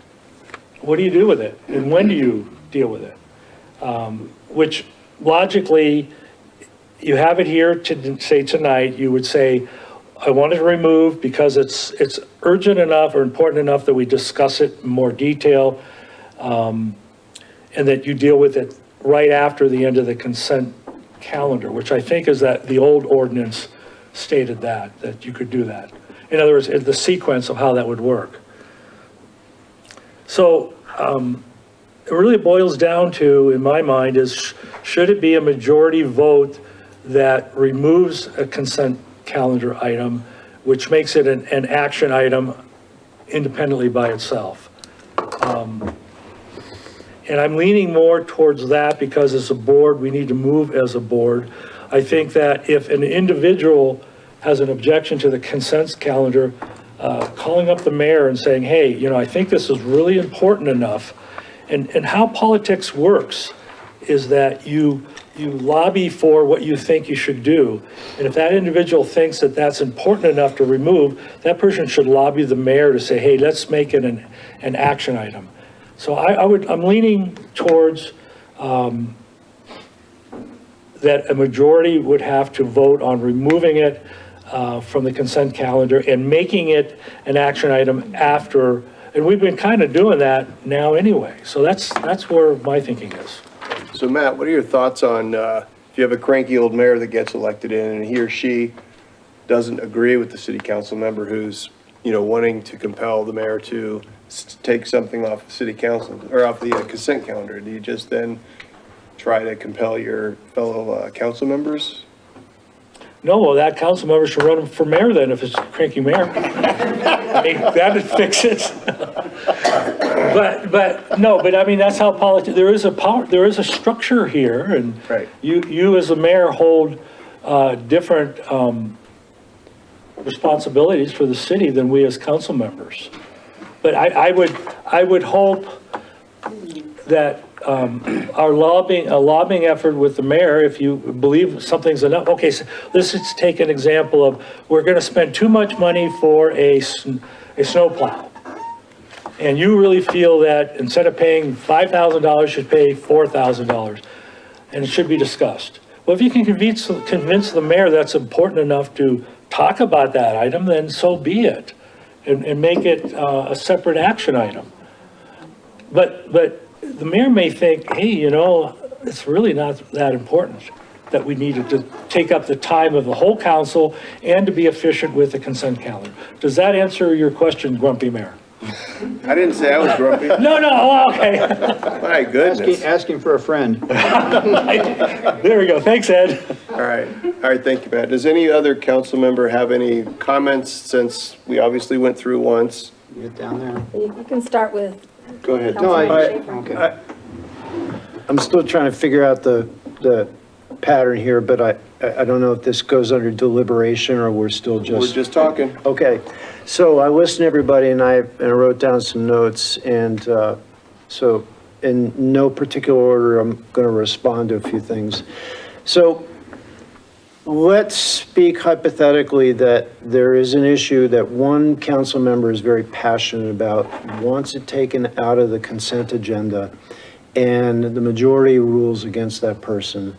what do you do with it, and when do you deal with it? Which logically, you have it here to say tonight, you would say, I want it removed because it's urgent enough or important enough that we discuss it in more detail, and that you deal with it right after the end of the consent calendar, which I think is that the old ordinance stated that you could do that. In other words, the sequence of how that would work. So it really boils down to, in my mind, is should it be a majority vote that removes a consent calendar item, which makes it an action item independently by itself. And I'm leaning more towards that because as a board, we need to move as a board. I think that if an individual has an objection to the consent calendar, calling up the mayor and saying, hey, I think this is really important enough. And how politics works is that you lobby for what you think you should do. And if that individual thinks that that's important enough to remove, that person should lobby the mayor to say, hey, let's make it an action item. So I'm leaning towards that a majority would have to vote on removing it from the consent calendar and making it an action item after, and we've been kind of doing that now anyway. So that's where my thinking is. So Matt, what are your thoughts on, if you have a cranky old mayor that gets elected in and he or she doesn't agree with the city council member who's, wanting to compel the mayor to take something off the city council or off the consent calendar? Do you just then try to compel your fellow council members? No, well, that council member should run for mayor then if it's a cranky mayor. I mean, that'd fix it. But I mean, that's how politics, there is a power, there is a structure here, and Right. you as a mayor hold different responsibilities for the city than we as council members. But I would hope that our lobbying effort with the mayor, if you believe something's enough, okay, so let's just take an example of, we're gonna spend too much money for a snowplow. And you really feel that instead of paying $5,000, should pay $4,000, and it should be discussed. Well, if you can convince the mayor that's important enough to talk about that item, then so be it, and make it a separate action item. But the mayor may think, hey, you know, it's really not that important that we needed to take up the time of the whole council and to be efficient with the consent calendar. Does that answer your question, Grumpy Mayor? I didn't say I was grumpy. No, oh, okay. My goodness. Asking for a friend. There we go. Thanks, Ed. All right, thank you, Matt. Does any other council member have any comments, since we obviously went through once? Get down there. You can start with Go ahead. No, Councilmember Schaefer. okay. I'm still trying to figure out the pattern here, but I don't know if this goes under deliberation or we're still We're just. just talking. Okay, so I listened to everybody and I wrote down some notes, and so in no particular order, I'm going to respond to a few things. So let's speak hypothetically that there is an issue that one council member is very passionate about, wants it taken out of the consent agenda, and the majority rules against that person.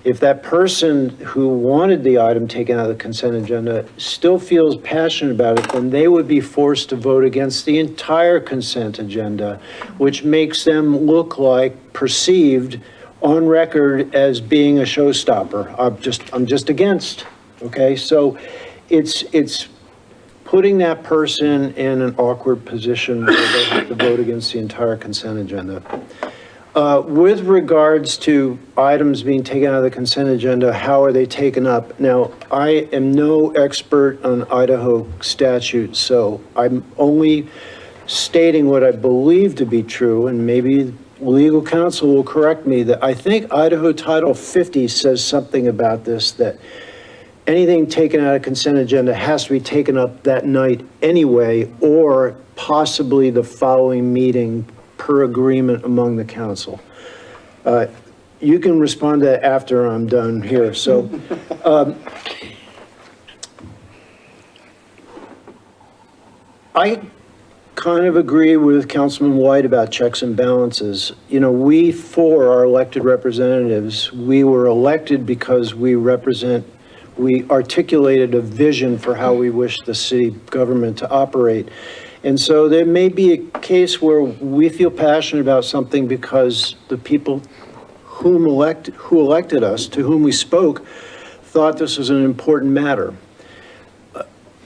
If that person who wanted the item taken out of the consent agenda still feels passionate about it, then they would be forced to vote against the entire consent agenda, which makes them look like, perceived on record as being a showstopper. I'm just against, okay? So it's putting that person in an awkward position where they have to vote against the entire consent agenda. With regards to items being taken out of the consent agenda, how are they taken up? Now, I am no expert on Idaho statutes, so I'm only stating what I believe to be true, and maybe legal counsel will correct me, that I think Idaho Title 50 says something about this, that anything taken out of consent agenda has to be taken up that night anyway, or possibly the following meeting per agreement among the council. You can respond to that after I'm done here. So I kind of agree with Councilman White about checks and balances. You know, we four are elected representatives. We were elected because we articulated a vision for how we wish the city government to operate. And so there may be a case where we feel passionate about something because the people who elected us, to whom we spoke, thought this was an important matter.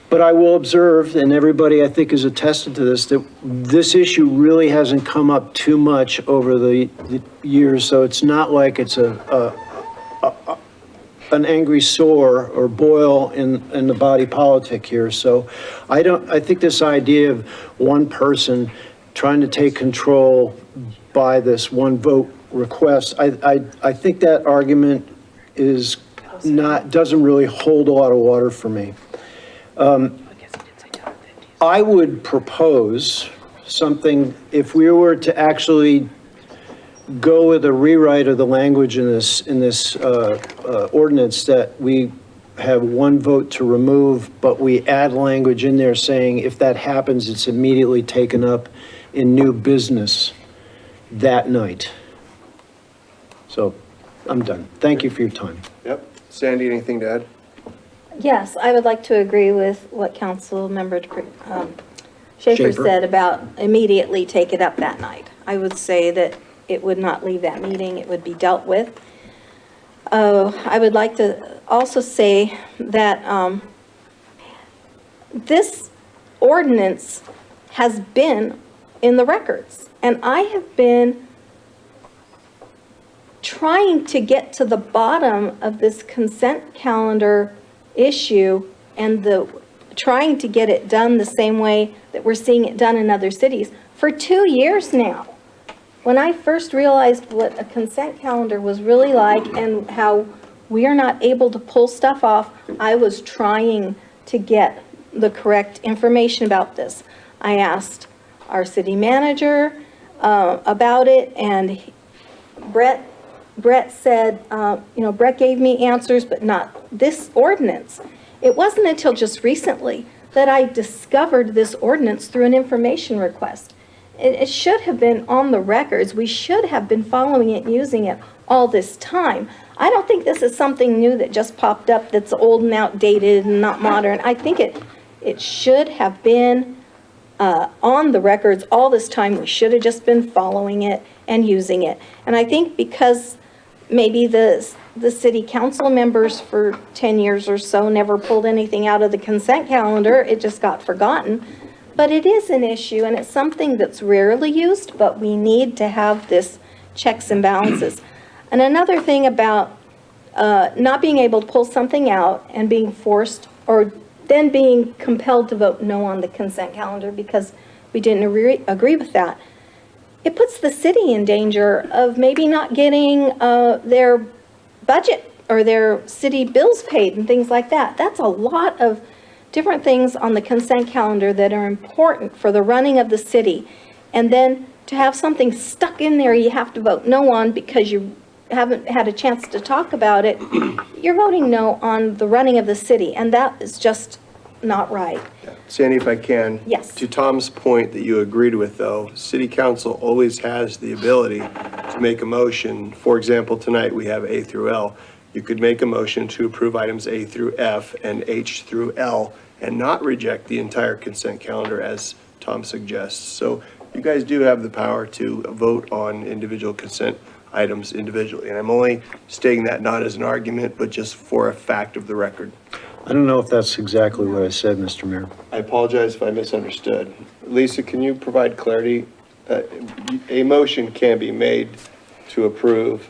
But I will observe, and everybody I think is attested to this, that this issue really hasn't come up too much over the years. So it's not like it's an angry sore or boil in the body politic here. So I think this idea of one person trying to take control by this one vote request, I think that argument doesn't really hold a lot of water for me. I would propose something, if we were to actually go with a rewrite of the language in this ordinance, that we have one vote to remove, but we add language in there saying if that happens, it's immediately taken up in new business that night. So I'm done. Thank you for your time. Yep. Sandy, anything to add? Yes, I would like to agree with what Councilmember Schaefer said about immediately take it up that night. I would say that it would not leave that meeting, it would be dealt with. I would like to also say that this ordinance has been in the records, and I have been trying to get to the bottom of this consent calendar issue and trying to get it done the same way that we're seeing it done in other cities for 2 years now. When I first realized what a consent calendar was really like and how we are not able to pull stuff off, I was trying to get the correct information about this. I asked our city manager about it, and Brett said, Brett gave me answers, but not this ordinance. It wasn't until just recently that I discovered this ordinance through an information request. It should have been on the records. We should have been following it, using it all this time. I don't think this is something new that just popped up that's old and outdated and not modern. I think it should have been on the records all this time. We should have just been following it and using it. And I think because maybe the city council members for 10 years or so never pulled anything out of the consent calendar, it just got forgotten. But it is an issue, and it's something that's rarely used, but we need to have this checks and balances. And another thing about not being able to pull something out and being forced, or then being compelled to vote no on the consent calendar because we didn't agree with that, it puts the city in danger of maybe not getting their budget or their city bills paid and things like that. That's a lot of different things on the consent calendar that are important for the running of the city. And then to have something stuck in there you have to vote no on because you haven't had a chance to talk about it, you're voting no on the running of the city, and that is just not right. Sandy, if I can. Yes. To Tom's point that you agreed with, though, city council always has the ability to make a motion. For example, tonight we have A through L. You could make a motion to approve items A through F and H through L and not reject the entire consent calendar as Tom suggests. So you guys do have the power to vote on individual consent items individually. And I'm only stating that not as an argument, but just for a fact of the record. I don't know if that's exactly what I said, Mr. Mayor. I apologize if I misunderstood. Lisa, can you provide clarity? A motion can be made to approve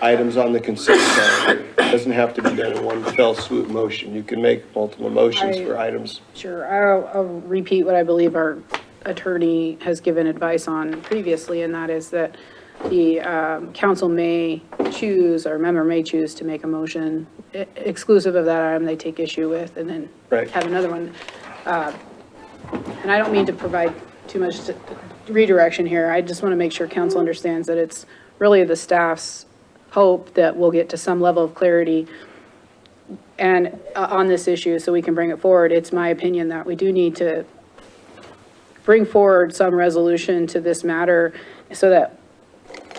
items on the consent calendar. It doesn't have to be done in one fell swoop motion. You can make multiple motions for items. Sure, I'll repeat what I believe our attorney has given advice on previously, and that is that the council may choose, or member may choose to make a motion exclusive of that item they take issue with, and then Right. have another one. And I don't mean to provide too much redirection here. I just want to make sure council understands that it's really the staff's hope that we'll get to some level of clarity and on this issue so we can bring it forward. It's my opinion that we do need to bring forward some resolution to this matter so that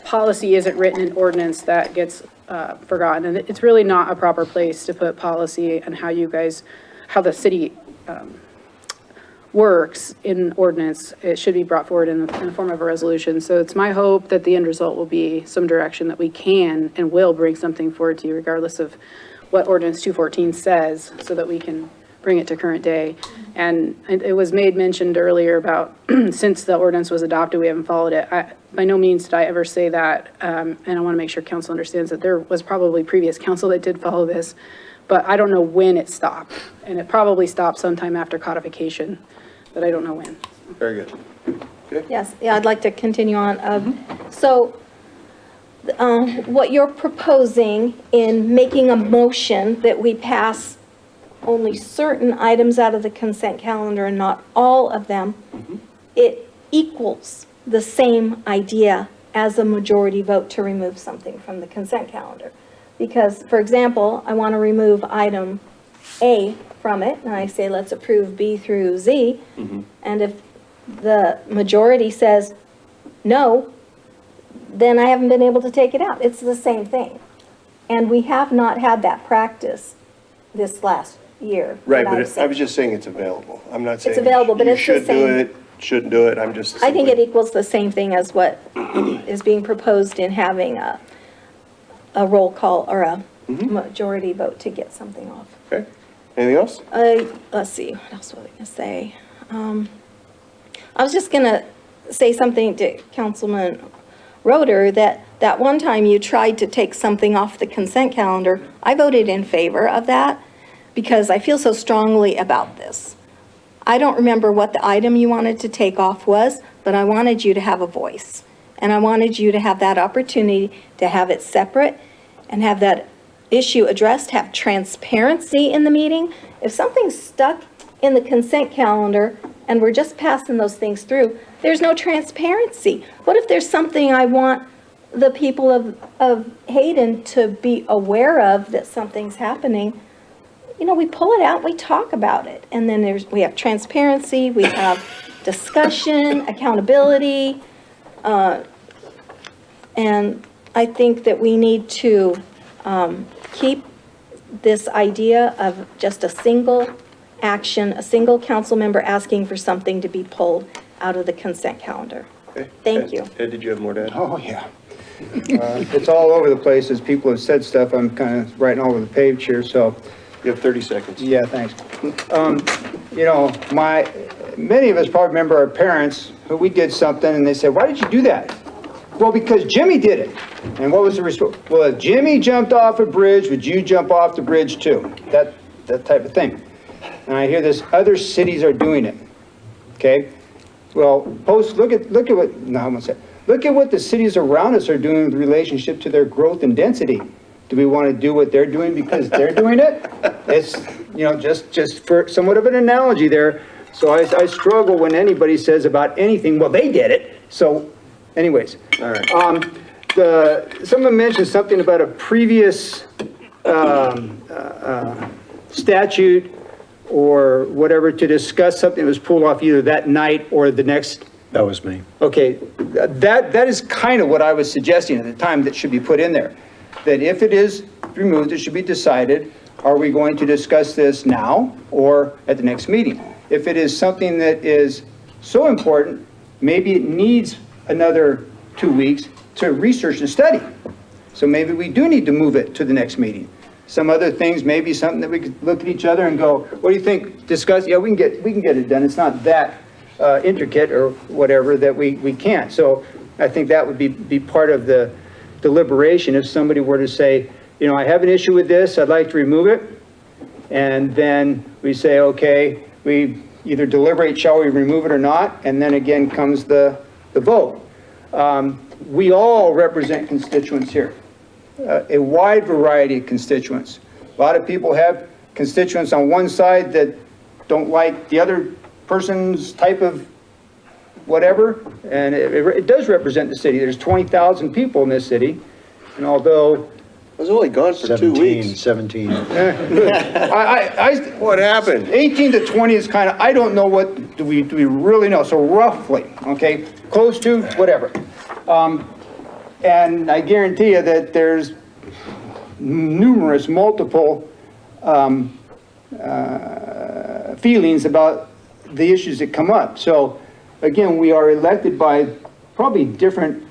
policy isn't written in ordinance that gets forgotten. And it's really not a proper place to put policy and how you guys, how the city works in ordinance. It should be brought forward in the form of a resolution. So it's my hope that the end result will be some direction that we can and will bring something forward to you regardless of what ordinance 214 says, so that we can bring it to current day. And it was mentioned earlier about since the ordinance was adopted, we haven't followed it. By no means did I ever say that. And I want to make sure council understands that there was probably previous council that did follow this, but I don't know when it stopped. And it probably stopped sometime after codification, but I don't know when. Very good. Yes, yeah, I'd like to continue on. So what you're proposing in making a motion that we pass only certain items out of the consent calendar and not all of them, it equals the same idea as a majority vote to remove something from the consent calendar. Because, for example, I want to remove item A from it, and I say, let's approve B through Z. And if the majority says no, then I haven't been able to take it out. It's the same thing. And we have not had that practice this last year. Right, that but I've I seen. was just saying it's available. I'm not saying. available, but you it's the should do same. it, shouldn't do it. I'm just. I think it equals the same thing as what is being proposed in having a roll call or a majority vote to get something off. Okay. Anything else? Let's see, what else was I gonna say? I was just gonna say something to Councilman Roeder, that one time you tried to take something off the consent calendar. I voted in favor of that because I feel so strongly about this. I don't remember what the item you wanted to take off was, but I wanted you to have a voice. And I wanted you to have that opportunity to have it separate and have that issue addressed, have transparency in the meeting. If something's stuck in the consent calendar and we're just passing those things through, there's no transparency. What if there's something I want the people of Hayden to be aware of, that something's happening? You know, we pull it out, we talk about it, and then we have transparency, we have discussion, accountability, and I think that we need to keep this idea of just a single action, a single council member asking for something to be pulled out of the consent calendar. Okay. Thank you. Ed, did you have more to add? Oh, yeah. It's all over the place. As people have said stuff, I'm kind of writing all over the page here, so, You have 30 seconds. yeah, thanks. You know, many of us probably remember our parents, who we did something, and they said, why did you do that? Well, because Jimmy did it. And what was the response? Well, if Jimmy jumped off a bridge, would you jump off the bridge too? That type of thing. And I hear this, other cities are doing it, okay? Well, look at what, no, I won't say. Look at what the cities around us are doing with relationship to their growth and density. Do we want to do what they're doing because they're doing it? It's, you know, just for somewhat of an analogy there. So I struggle when anybody says about anything, well, they did it. So anyways. All right. Someone mentioned something about a previous statute or whatever to discuss something that was pulled off either that night or the next. That was me. Okay, that is kind of what I was suggesting at the time that should be put in there. That if it is removed, it should be decided, are we going to discuss this now or at the next meeting? If it is something that is so important, maybe it needs another 2 weeks to research and study. So maybe we do need to move it to the next meeting. Some other things, maybe something that we could look at each other and go, what do you think? Discuss, yeah, we can get it done. It's not that intricate or whatever that we can't. So I think that would be part of the deliberation if somebody were to say, you know, I have an issue with this, I'd like to remove it. And then we say, okay, we either deliberate, shall we remove it or not? And then again comes the vote. We all represent constituents here, a wide variety of constituents. A lot of people have constituents on one side that don't like the other person's type of whatever, and it does represent the city. There's 20,000 people in this city, and although I was only gone for 2 weeks. 17. What happened? 18 to 20 is kind of, I don't know what, do we really know? So roughly, okay, close to, whatever. And I guarantee you that there's multiple feelings about the issues that come up. So again, we are elected by probably different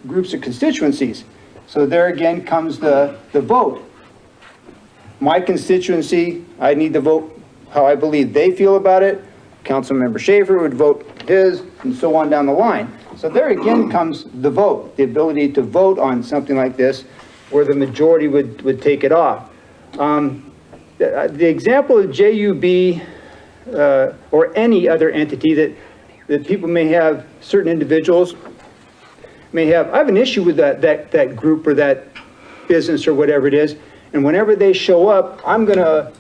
groups of constituencies. So there again comes the vote. My constituency, I need to vote how I believe they feel about it. Councilmember Schaefer would vote his, and so on down the line. So there again comes the vote, the ability to vote on something like this, where the majority would take it off. The example of JUB or any other entity that people may have, certain individuals may have, I have an issue with that group or that business or whatever it is, and whenever they show up, I'm gonna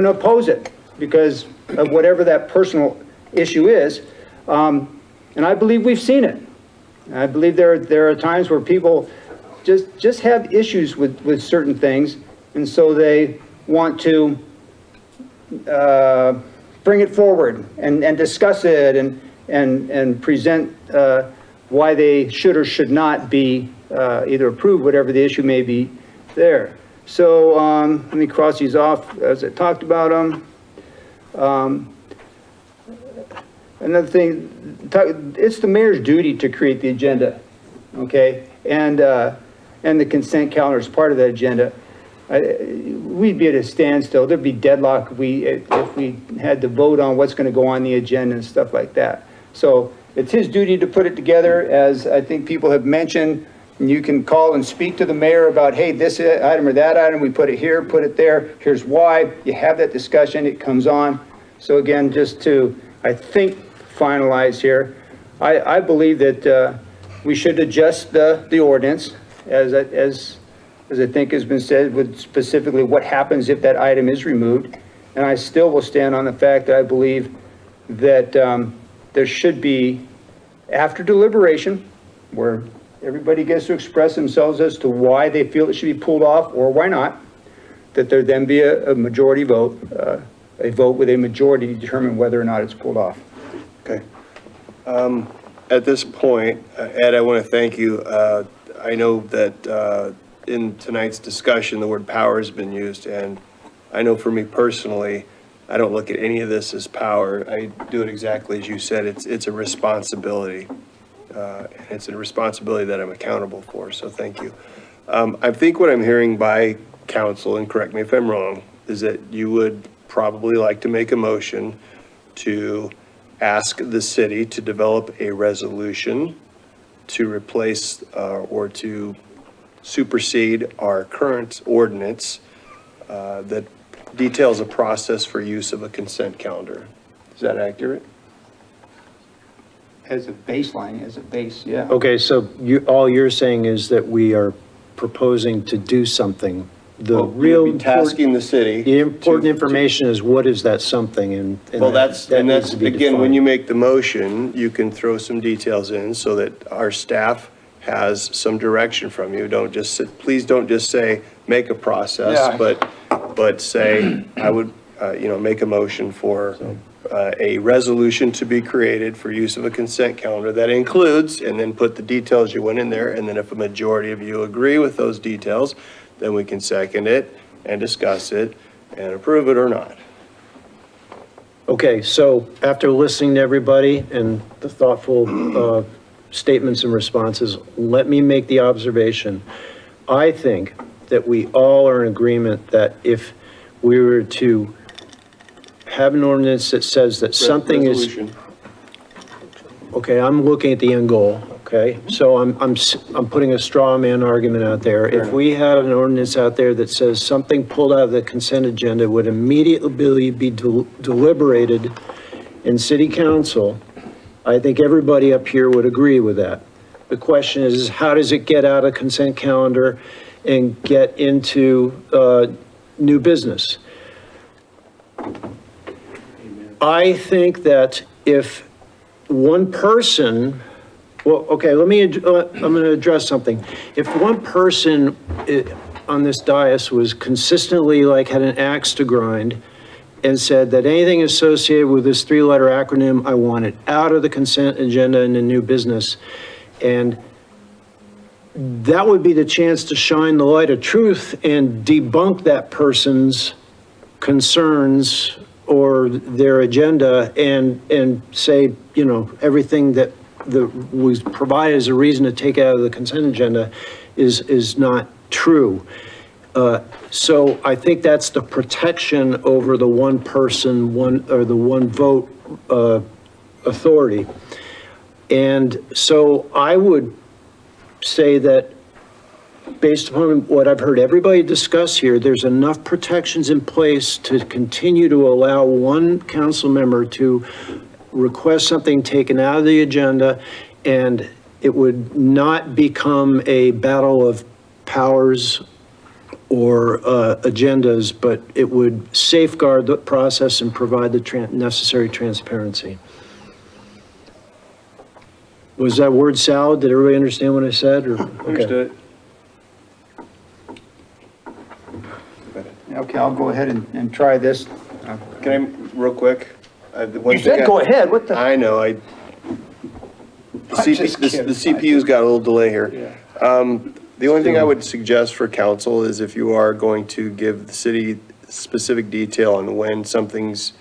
oppose it because of whatever that personal issue is. And I believe we've seen it. I believe there are times where people just have issues with certain things, and so they want to bring it forward and discuss it and present why they should or should not be either approved, whatever the issue may be there. So let me cross these off as I talked about them. Another thing, it's the mayor's duty to create the agenda, okay? And the consent calendar is part of that agenda. We'd be at a standstill. There'd be deadlock if we had to vote on what's going to go on the agenda and stuff like that. So it's his duty to put it together, as I think people have mentioned. And you can call and speak to the mayor about, hey, this item or that item, we put it here, put it there. Here's why. You have that discussion. It comes on. So again, just to, I think, finalize here, I believe that we should adjust the ordinance as I think has been said, with specifically what happens if that item is removed. And I still will stand on the fact that I believe that there should be, after deliberation, where everybody gets to express themselves as to why they feel it should be pulled off or why not, that there then be a majority vote, a vote with a majority to determine whether or not it's pulled off. Okay. At this point, Ed, I want to thank you. I know that in tonight's discussion, the word power has been used, and I know for me personally, I don't look at any of this as power. I do it exactly as you said. It's a responsibility. It's a responsibility that I'm accountable for, so thank you. I think what I'm hearing by council, and correct me if I'm wrong, is that you would probably like to make a motion to ask the city to develop a resolution to replace or to supersede our current ordinance that details a process for use of a consent calendar. Is that accurate? As a baseline, as a base, yeah. Okay, so all you're saying is that we are proposing to do something. The real You'll be tasking the city. The important information is what is that something, and Well, that's, that and needs that's, to be again, when defined. you make the motion, you can throw some details in so that our staff has some direction from you. Don't just sit, please don't just say, make a process, Yeah. but say, I would, make a motion for a resolution to be created for use of a consent calendar that includes, and then put the details you went in there, and then if a majority of you agree with those details, then we can second it and discuss it and approve it or not. Okay, so after listening to everybody and the thoughtful statements and responses, let me make the observation. I think that we all are in agreement that if we were to have an ordinance that says that something is, Resolution. okay, I'm looking at the end goal, okay? So I'm putting a straw man argument out there. If we had an ordinance out there that says something pulled out of the consent agenda would immediately be deliberated in city council, I think everybody up here would agree with that. The question is how does it get out of consent calendar and get into new business? I think that if one person, well, okay, I'm going to address something. If one person on this dais was consistently had an axe to grind and said that anything associated with this three-letter acronym, I want it out of the consent agenda and the new business, and that would be the chance to shine the light of truth and debunk that person's concerns or their agenda and say, everything that was provided as a reason to take out of the consent agenda is not true. So I think that's the protection over the one person, the one vote authority. And so I would say that based upon what I've heard everybody discuss here, there's enough protections in place to continue to allow one council member to request something taken out of the agenda, and it would not become a battle of powers or agendas, but it would safeguard the process and provide the necessary transparency. Was that word salad? Did everybody understand what I said? Or Understood. Okay, I'll go ahead and try this. Can I, real quick? You said go ahead, what the? I know, I'm just kidding. The CPU's got a little delay here. The only thing I would suggest for council is if you are going to give the city specific detail on when something's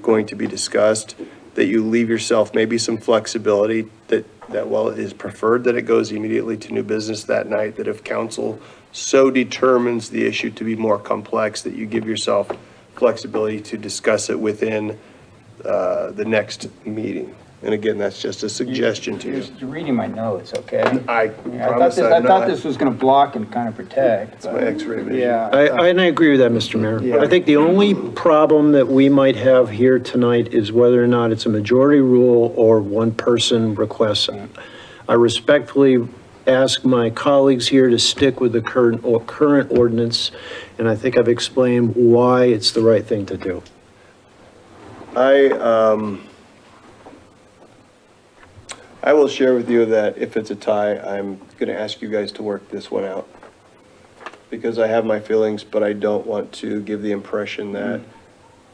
going to be discussed, that you leave yourself maybe some flexibility that while it is preferred that it goes immediately to new business that night, that if council so determines the issue to be more complex, that you give yourself flexibility to discuss it within the next meeting. And again, that's just a suggestion to you. You're reading my notes, okay? I Yeah, promise I I'm thought not. this was gonna block and kind of protect. It's my X-ray vision. Yeah. And I agree with that, Mr. Mayor. Yeah. I think the only problem that we might have here tonight is whether or not it's a majority rule or one person requests. I respectfully ask my colleagues here to stick with the current ordinance, and I think I've explained why it's the right thing to do. I will share with you that if it's a tie, I'm going to ask you guys to work this one out. Because I have my feelings, but I don't want to give the impression that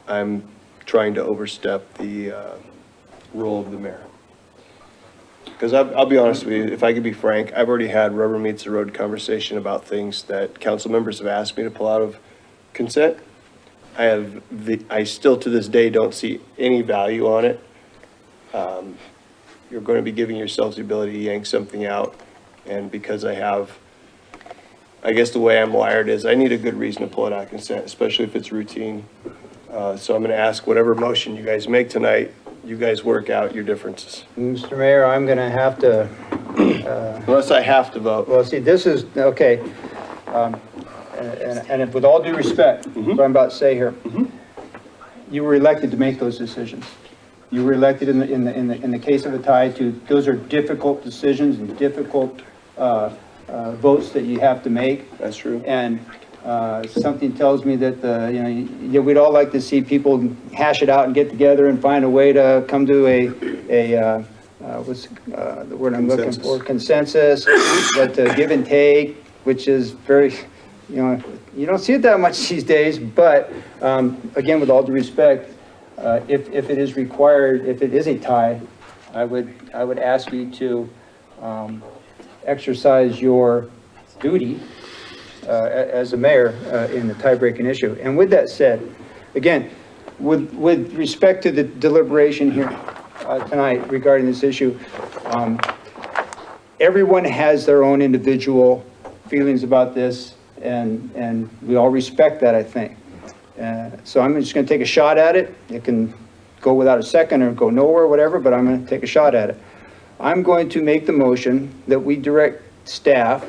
I'm trying to overstep the role of the mayor. Because I'll be honest with you, if I could be frank, I've already had rubber meets the road conversation about things that council members have asked me to pull out of consent. I still to this day don't see any value on it. You're going to be giving yourselves the ability to yank something out. And because I guess the way I'm wired is I need a good reason to pull it out of consent, especially if it's routine. So I'm going to ask whatever motion you guys make tonight, you guys work out your differences. Mr. Mayor, I'm going to have to, Unless I have to vote. well, see, this is, okay. And with all due respect, what I'm about to say here, you were elected to make those decisions. You were elected in the case of a tie those are difficult decisions and difficult votes that you have to make. That's true. And something tells me that we'd all like to see people hash it out and get together and find a way to come to what's the word I'm looking for? Consensus, but give and take, which is very, you don't see it that much these days, but again, with all due respect, if it is required, if it is a tie, I would ask you to exercise your duty as a mayor in the tie-breaking issue. And with that said, again, with respect to the deliberation here tonight regarding this issue, everyone has their own individual feelings about this, and we all respect that, I think. So I'm just going to take a shot at it. It can go without a second or go nowhere, whatever, but I'm going to take a shot at it. I'm going to make the motion that we direct staff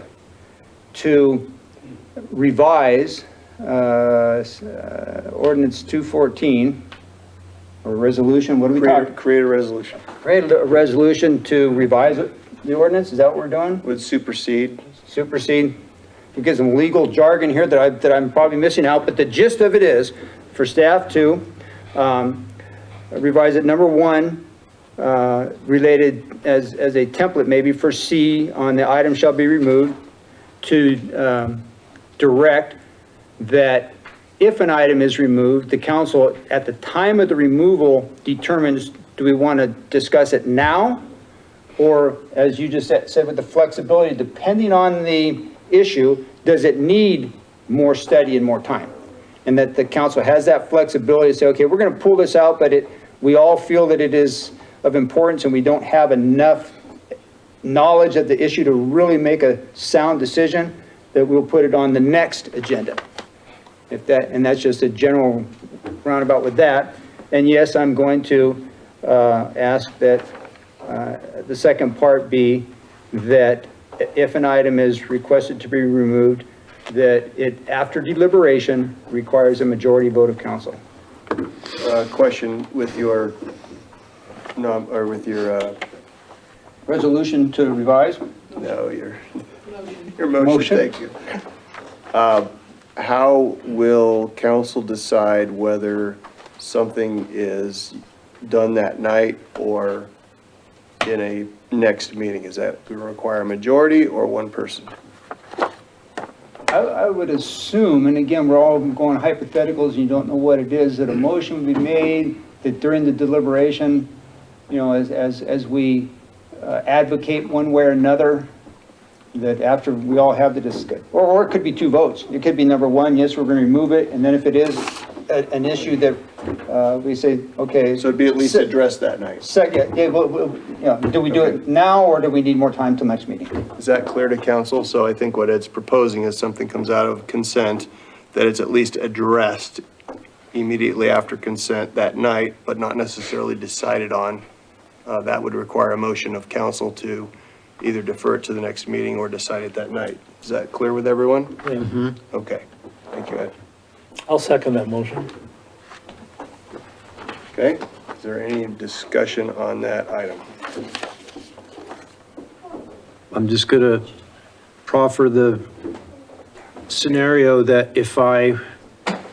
to revise ordinance 214, or resolution, what are we talking? Create a resolution. Create a resolution to revise the ordinance, is that what we're doing? Would supersede. Supersede. We get some legal jargon here that I'm probably missing out, but the gist of it is for staff to revise it, number one, related as a template maybe for C on the item shall be removed, to direct that if an item is removed, the council at the time of the removal determines, do we want to discuss it now? Or as you just said with the flexibility, depending on the issue, does it need more study and more time? And that the council has that flexibility to say, okay, we're going to pull this out, but we all feel that it is of importance and we don't have enough knowledge of the issue to really make a sound decision, that we'll put it on the next agenda. And that's just a general roundabout with that. And yes, I'm going to ask that the second part be that if an item is requested to be removed, that it, after deliberation, requires a majority vote of council. Question with your, Resolution to revise? no, your motion, thank you. How will council decide whether something is done that night or in a next meeting? Is that going to require a majority or one person? I would assume, and again, we're all going hypotheticals and you don't know what it is, that a motion would be made that during the deliberation, as we advocate one way or another, that after we all have the discussion, or it could be two votes. It could be number one, yes, we're going to remove it. And then if it is an issue that we say, okay. So it'd be at least addressed that night. Second, do we do it now or do we need more time till next meeting? Is that clear to council? So I think what Ed's proposing is something comes out of consent, that it's at least addressed immediately after consent that night, but not necessarily decided on. That would require a motion of council to either defer it to the next meeting or decide it that night. Is that clear with everyone? Mm-hmm. Okay, thank you, Ed. I'll second that motion. Okay, is there any discussion on that item? I'm just going to proffer the scenario that if I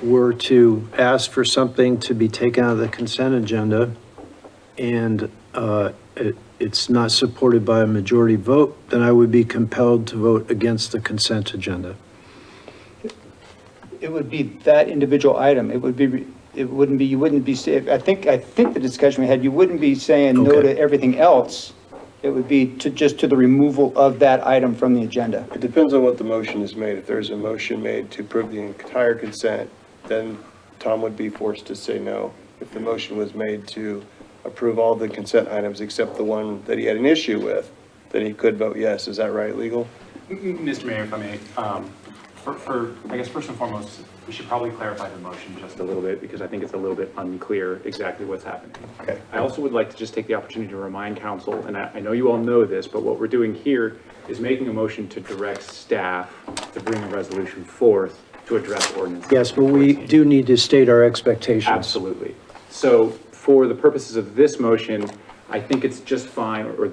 were to ask for something to be taken out of the consent agenda and it's not supported by a majority vote, then I would be compelled to vote against the consent agenda. It would be that individual item. It wouldn't be, you wouldn't be, I think the discussion we had, you wouldn't be saying no Okay. to everything else. It would be just to the removal of that item from the agenda. It depends on what the motion is made. If there's a motion made to approve the entire consent, then Tom would be forced to say no. If the motion was made to approve all the consent items except the one that he had an issue with, then he could vote yes. Is that right, legal? Mr. Mayor, if I may, I guess first and foremost, we should probably clarify the motion just a little bit because I think it's a little bit unclear exactly what's happening. Okay. I also would like to just take the opportunity to remind council, and I know you all know this, but what we're doing here is making a motion to direct staff to bring a resolution forth to address ordinance. Yes, but we do need to state our expectations. Absolutely. So for the purposes of this motion, I think it's just fine, or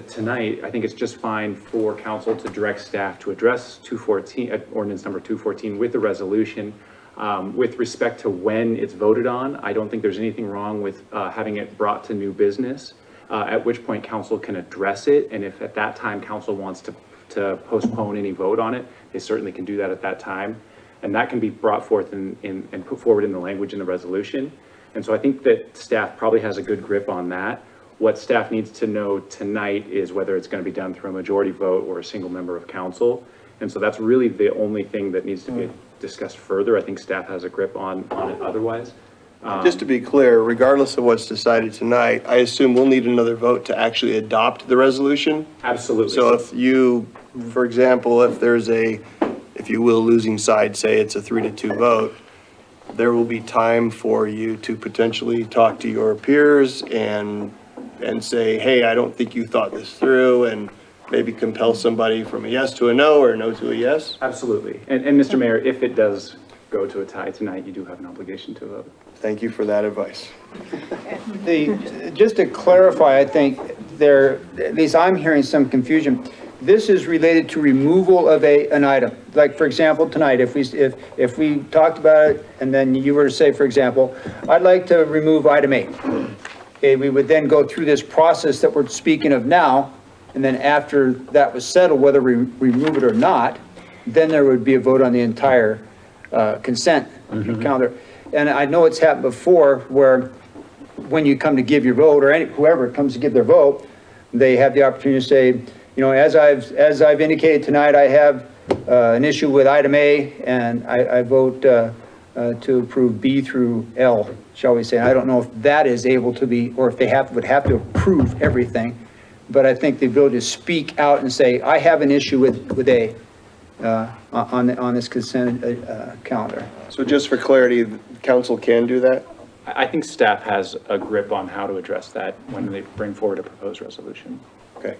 tonight, I think it's just fine for council to direct staff to address 214, ordinance number 214 with the resolution. With respect to when it's voted on, I don't think there's anything wrong with having it brought to new business, at which point council can address it. And if at that time council wants to postpone any vote on it, they certainly can do that at that time. And that can be brought forth and put forward in the language in the resolution. And so I think that staff probably has a good grip on that. What staff needs to know tonight is whether it's going to be done through a majority vote or a single member of council. And so that's really the only thing that needs to be discussed further. I think staff has a grip on it otherwise. Just to be clear, regardless of what's decided tonight, I assume we'll need another vote to actually adopt the resolution? Absolutely. So if you, for example, if there's a, if you will, losing side, say it's a 3-2 vote, there will be time for you to potentially talk to your peers and say, hey, I don't think you thought this through, and maybe compel somebody from a yes to a no or a no to a yes? Absolutely. And Mr. Mayor, if it does go to a tie tonight, you do have an obligation to vote. Thank you for that advice. Just to clarify, I think at least I'm hearing some confusion. This is related to removal of an item. Like, for example, tonight, if we talked about it and then you were to say, for example, I'd like to remove item 8. Okay, we would then go through this process that we're speaking of now, and then after that was settled, whether we remove it or not, then there would be a vote on the entire consent calendar. And I know it's happened before where when you come to give your vote, or whoever comes to give their vote, they have the opportunity to say, you know, as I've indicated tonight, I have an issue with item A, and I vote to approve B through L, shall we say. I don't know if that is able to be, or if they would have to approve everything, but I think the ability to speak out and say, I have an issue with A on this consent calendar. So just for clarity, council can do that? I think staff has a grip on how to address that when they bring forward a proposed resolution. Okay.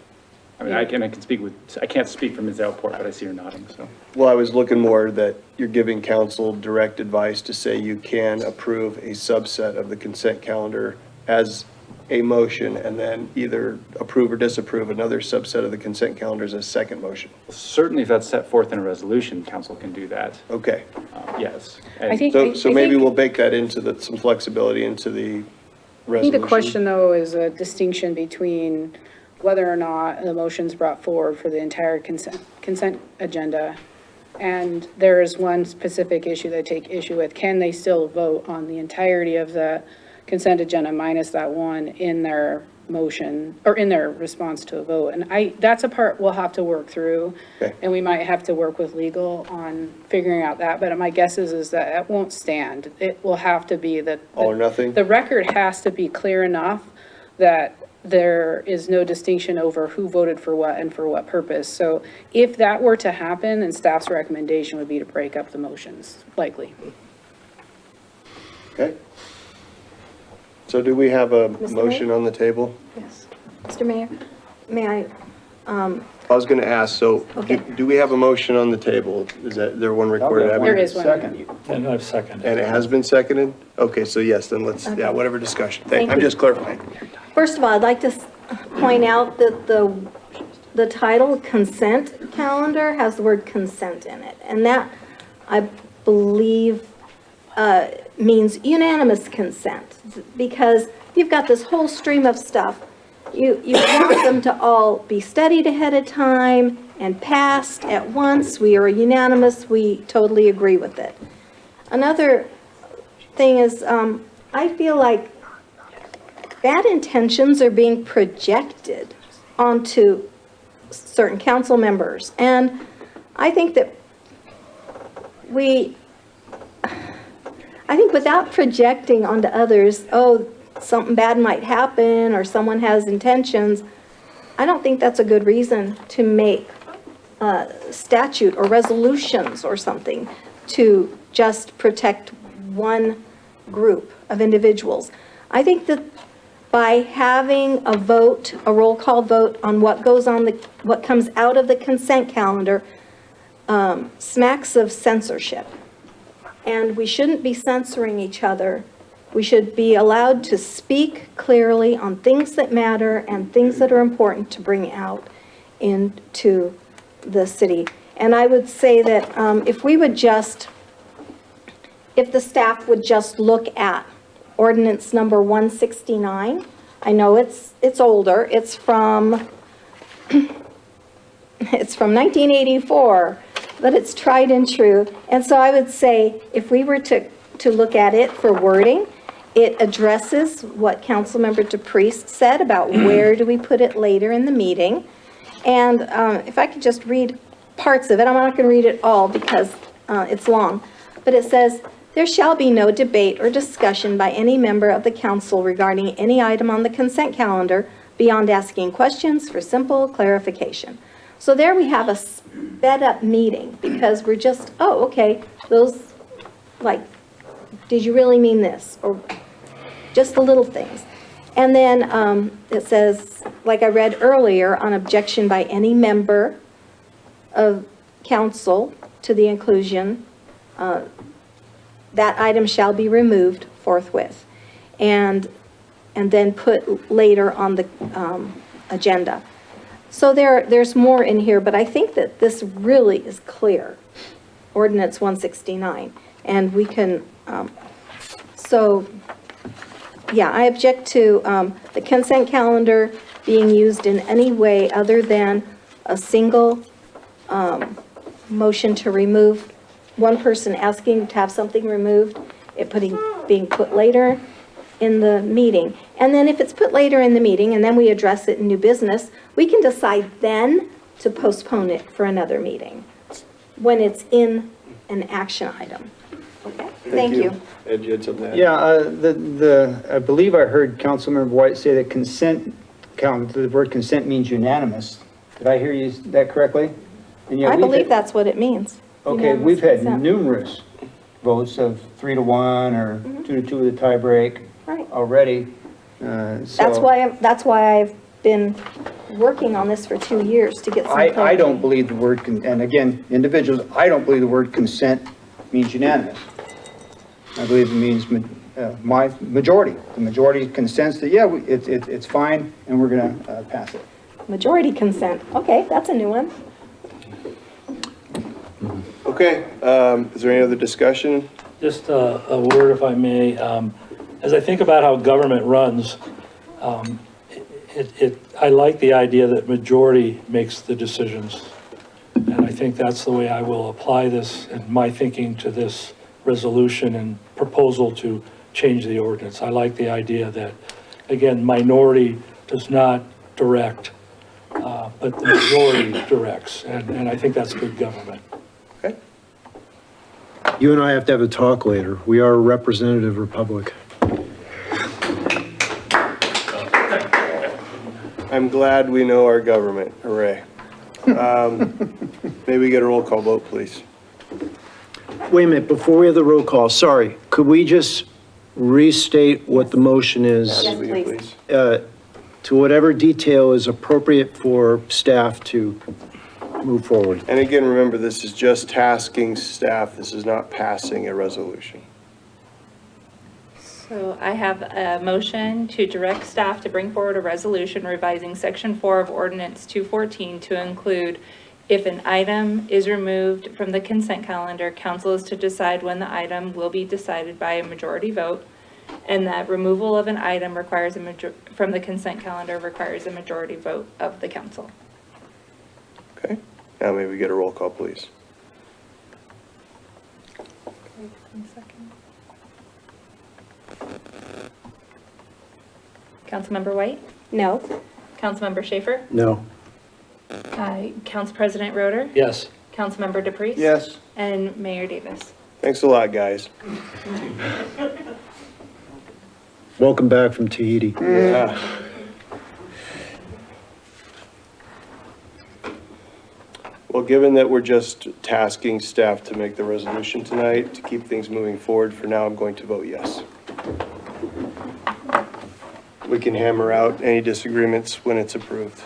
I mean, I can't speak for Ms. Alport, but I see her nodding, so. Well, I was looking more that you're giving council direct advice to say you can approve a subset of the consent calendar as a motion and then either approve or disapprove another subset of the consent calendar as a second motion. Certainly if that's set forth in a resolution, council can do that. Okay. Yes. I think. So maybe we'll bake that into some flexibility into the resolution. I think the question, though, is a distinction between whether or not the motion's brought forward for the entire consent agenda. And there is one specific issue they take issue with. Can they still vote on the entirety of the consent agenda minus that one in their motion or in their response to a vote? And that's a part we'll have to work through. Okay. And we might have to work with legal on figuring out that. But my guess is that it won't stand. It will have to be that. All or nothing? The record has to be clear enough that there is no distinction over who voted for what and for what purpose. So if that were to happen, then staff's recommendation would be to break up the motions, likely. Okay. So do we have a Mr. motion Mayor? on the table? Yes. Mr. Mayor, may I, I was going to ask, so Okay. do we have a motion on the table? Is there one recorded? There is one. Second. And I've seconded. And it has been seconded? Okay, so yes, then let's, yeah, Okay. whatever discussion. Thank I'm you. just clarifying. first of all, I'd like to point out that the title consent calendar has the word consent in it. And that, I believe, means unanimous consent, because you've got this whole stream of stuff. You want them to all be studied ahead of time and passed at once. We are unanimous. We totally agree with it. Another thing is, I feel like bad intentions are being projected onto certain council members. And I think that I think without projecting onto others, oh, something bad might happen or someone has intentions, I don't think that's a good reason to make statute or resolutions or something to just protect one group of individuals. I think that by having a vote, a roll call vote on what what comes out of the consent calendar, smacks of censorship. And we shouldn't be censoring each other. We should be allowed to speak clearly on things that matter and things that are important to bring out into the city. And I would say that if the staff would just look at ordinance number 169, I know it's older, it's from 1984, but it's tried and true. And so I would say if we were to look at it for wording, it addresses what Councilmember DePriest said about where do we put it later in the meeting. And if I could just read parts of it, I'm not going to read it all because it's long, but it says, there shall be no debate or discussion by any member of the council regarding any item on the consent calendar beyond asking questions for simple clarification. So there we have a sped up meeting because we're just, oh, okay, those, like, did you really mean this? Or just the little things. And then it says, like I read earlier, on objection by any member of council to the inclusion, that item shall be removed forthwith and then put later on the agenda. So there's more in here, but I think that this really is clear, ordinance 169, and we can, yeah, I object to the consent calendar being used in any way other than a single motion to remove, one person asking to have something removed, it being put later in the meeting. And then if it's put later in the meeting and then we address it in new business, we can decide then to postpone it for another meeting when it's in an action item. Okay, thank you. Ed, you had something to add? Yeah, I believe I heard Councilmember White say that the word consent means unanimous. Did I hear you that correctly? And yet I we've believe had- that's what it means. Okay, Unanimous we've had consent. numerous votes of 3-1 or 2-2 with a tie break Right. already. That's why I've been working on this for 2 years to get some I clarity. don't believe the word, and again, individuals, I don't believe the word consent means unanimous. I believe it means my majority. The majority consents that, yeah, it's fine, and we're going to pass it. Majority consent. Okay, that's a new one. Okay, is there any other discussion? Just a word, if I may. As I think about how government runs, I like the idea that majority makes the decisions. And I think that's the way I will apply this and my thinking to this resolution and proposal to change the ordinance. I like the idea that, again, minority does not direct, but the majority directs. And I think that's good government. Okay. You and I have to have a talk later. We are a representative republic. I'm glad we know our government. Hooray. May we get a roll call vote, please? Wait a minute, before we have the roll call, sorry, could we just restate what the motion is? Yes, Will you please. To whatever detail is appropriate for staff to move forward. And again, remember, this is just tasking staff. This is not passing a resolution. So I have a motion to direct staff to bring forward a resolution revising Section 4 of Ordinance 214 to include, if an item is removed from the consent calendar, council is to decide when the item will be decided by a majority vote, and that removal of an item from the consent calendar requires a majority vote of the council. Okay? Now may we get a roll call, please? Councilmember White, No. Councilmember Schaefer? No. Council President Roder? Yes. Councilmember DePreez? Yes. And Mayor Davis. Thanks a lot, guys. Welcome back from Tahiti. Yeah. Well, given that we're just tasking staff to make the resolution tonight, to keep things moving forward, for now, I'm going to vote yes. We can hammer out any disagreements when it's approved.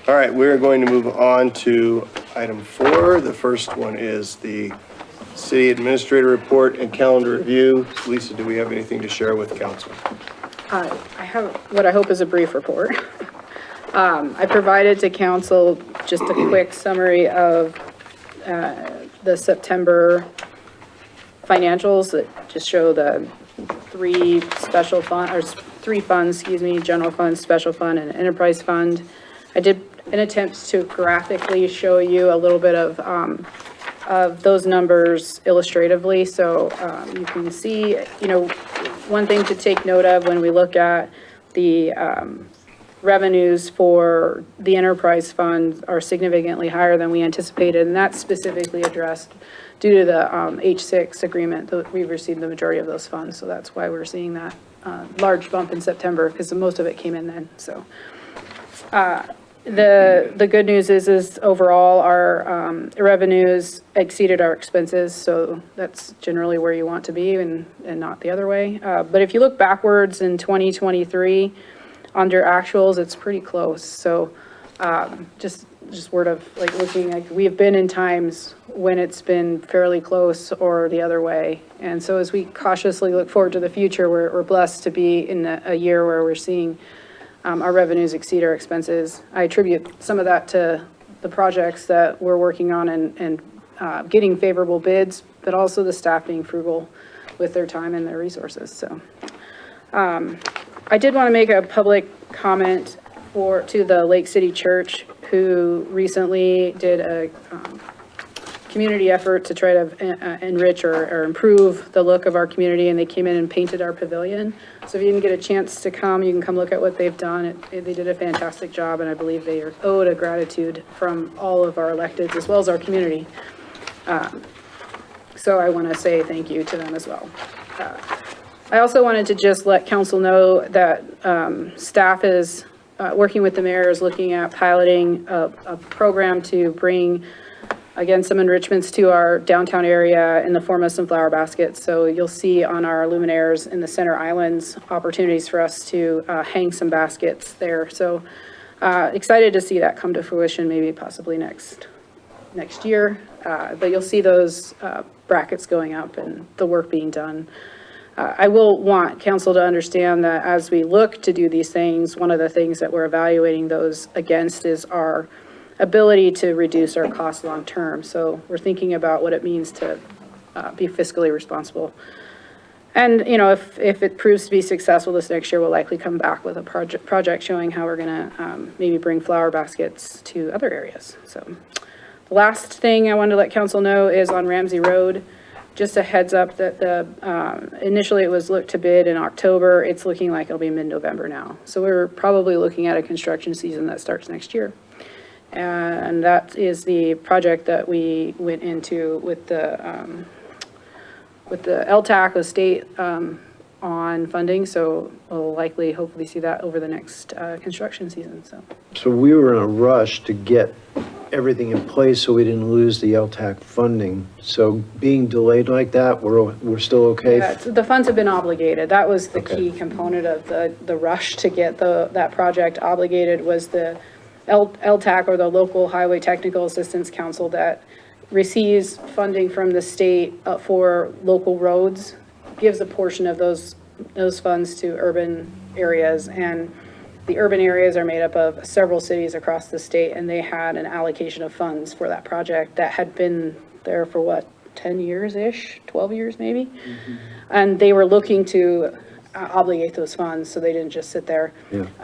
All right, we're going to move on to item 4. The first one is the city administrator report and calendar review. Lisa, do we have anything to share with council? I have what I hope is a brief report. I provided to council just a quick summary of the September financials that just show the three funds, general fund, special fund, and enterprise fund. I did an attempt to graphically show you a little bit of those numbers illustratively, so you can see, one thing to take note of when we look at the revenues for the enterprise fund are significantly higher than we anticipated, and that's specifically addressed due to the H6 agreement that we've received the majority of those funds, so that's why we're seeing that large bump in September, because most of it came in then, so. The good news is overall our revenues exceeded our expenses, so that's generally where you want to be and not the other way. But if you look backwards in 2023, under actuals, it's pretty close. So just word of like looking, like we have been in times when it's been fairly close or the other way. And so as we cautiously look forward to the future, we're blessed to be in a year where we're seeing our revenues exceed our expenses. I attribute some of that to the projects that we're working on and getting favorable bids, but also the staff being frugal with their time and their resources. So I did want to make a public comment to the Lake City Church, who recently did a community effort to try to enrich or improve the look of our community, and they came in and painted our pavilion. So if you didn't get a chance to come, you can come look at what they've done. They did a fantastic job, and I believe they are owed a gratitude from all of our electeds as well as our community. So I want to say thank you to them as well. I also wanted to just let council know that staff is working with the mayor, is looking at piloting a program to bring, again, some enrichments to our downtown area in the form of some flower baskets. So you'll see on our luminaires in the center islands, opportunities for us to hang some baskets there. So excited to see that come to fruition, maybe possibly next year. But you'll see those brackets going up and the work being done. I will want council to understand that as we look to do these things, one of the things that we're evaluating those against is our ability to reduce our costs long-term. So we're thinking about what it means to be fiscally responsible. And, if it proves to be successful this next year, we'll likely come back with a project showing how we're gonna maybe bring flower baskets to other areas. So the last thing I wanted to let council know is on Ramsey Road. Just a heads up that initially it was looked to bid in October. It's looking like it'll be mid-November now. So we're probably looking at a construction season that starts next year. And that is the project that we went into with the LTAC, the state on funding. So we'll likely hopefully see that over the next construction season, so. So we were in a rush to get everything in place so we didn't lose the LTAC funding. So being delayed like that, we're still okay? Yeah, the funds have been obligated. That was the Okay. key component of the rush to get that project obligated was the LTAC, or the Local Highway Technical Assistance Council, that receives funding from the state for local roads, gives a portion of those funds to urban areas. And the urban areas are made up of several cities across the state, and they had an allocation of funds for that project that had been there for 10 years-ish, 12 years maybe? And they were looking to obligate those funds, so they didn't just sit there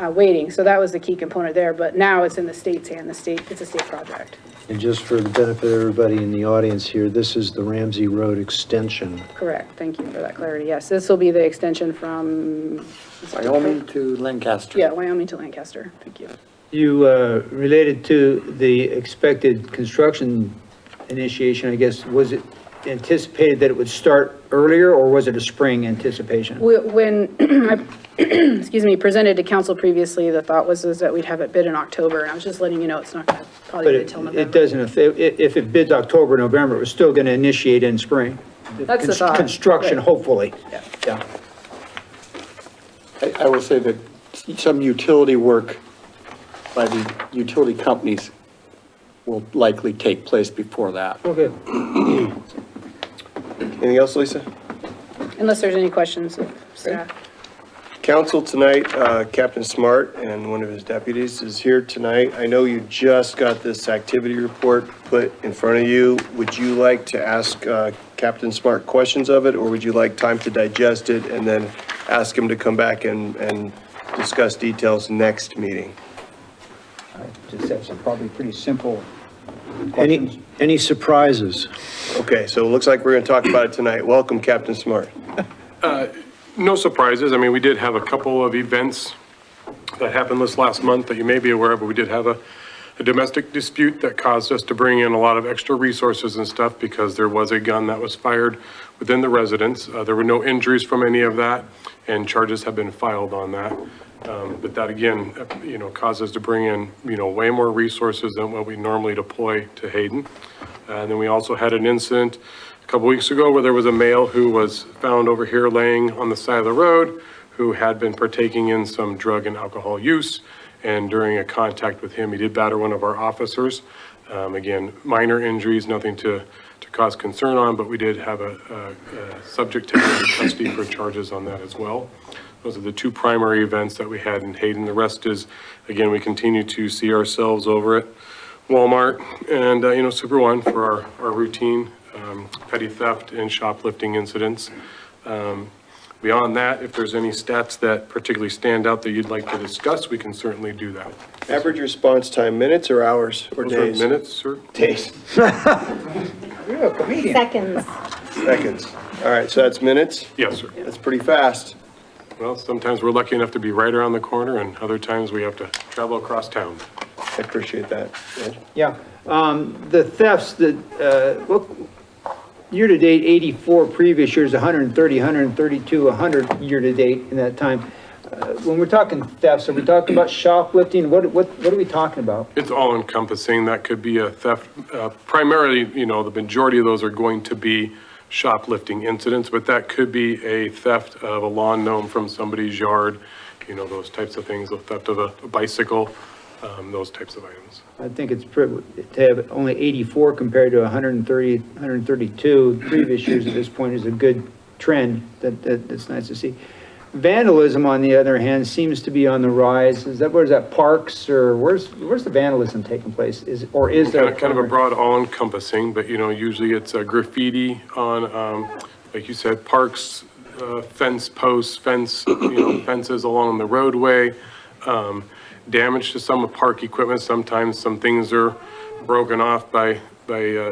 waiting. So that was the key component there, but now it's in the state's hand. It's a state project. And just for the benefit of everybody in the audience here, this is the Ramsey Road extension. Correct, thank you for that clarity. Yes, this will be the extension from. Wyoming to Lancaster. Yeah, Wyoming to Lancaster, thank you. You related to the expected construction initiation, I guess, was it anticipated that it would start earlier, or was it a spring anticipation? When I, excuse me, presented to council previously, the thought was that we'd have it bid in October, and I was just letting you know it's not going to probably But be until November. it doesn't, if it bids October, November, it was still going to initiate in spring. That's the thought. Construction, Right. hopefully. Yeah. Yeah. I will say that some utility work by the utility companies will likely take place before that. Okay. Anything else, Lisa? Unless there's any questions of staff. Council tonight, Captain Smart and one of his deputies is here tonight. I know you just got this activity report put in front of you. Would you like to ask Captain Smart questions of it, or would you like time to digest it and then ask him to come back and discuss details next meeting? I just have some probably pretty simple Any, any surprises? Okay, so it looks like we're going to talk about it tonight. Welcome, Captain Smart. No surprises. I mean, we did have a couple of events that happened this last month that you may be aware of, but we did have a domestic dispute that caused us to bring in a lot of extra resources and stuff because there was a gun that was fired within the residence. There were no injuries from any of that, and charges have been filed on that. But that again, caused us to bring in, way more resources than what we normally deploy to Hayden. And then we also had an incident a couple weeks ago where there was a male who was found over here laying on the side of the road who had been partaking in some drug and alcohol use. And during a contact with him, he did batter one of our officers. Again, minor injuries, nothing to cause concern on, but we did have a subject taken into custody for charges on that as well. Those are the two primary events that we had in Hayden. The rest is, again, we continue to see ourselves over at Walmart and, Super One for our routine petty theft and shoplifting incidents. Beyond that, if there's any stats that particularly stand out that you'd like to discuss, we can certainly do that. Average response time, minutes or hours or Those are days? minutes, sir? Days. You're a comedian. Seconds. Seconds. All right, so that's minutes? Yes, sir. That's pretty fast. Well, sometimes we're lucky enough to be right around the corner, and other times we have to travel across town. I appreciate that. Ed? Yeah, the thefts that, look, year-to-date 84, previous years 130, 132, 100 year-to-date in that time. When we're talking thefts, are we talking about shoplifting? What are we talking about? It's all encompassing. That could be a theft. Primarily, the majority of those are going to be shoplifting incidents, but that could be a theft of a lawn gnome from somebody's yard, those types of things, the theft of a bicycle, those types of items. I think it's to have only 84 compared to 130, 132 previous years at this point is a good trend. That's nice to see. Vandalism, on the other hand, seems to be on the rise. Where's that, parks, or where's the vandalism taking place? Is there? Kind of a broad all-encompassing, but, usually it's a graffiti on, like you said, parks, fence posts, fences along the roadway, damage to some of park equipment. Sometimes some things are broken off by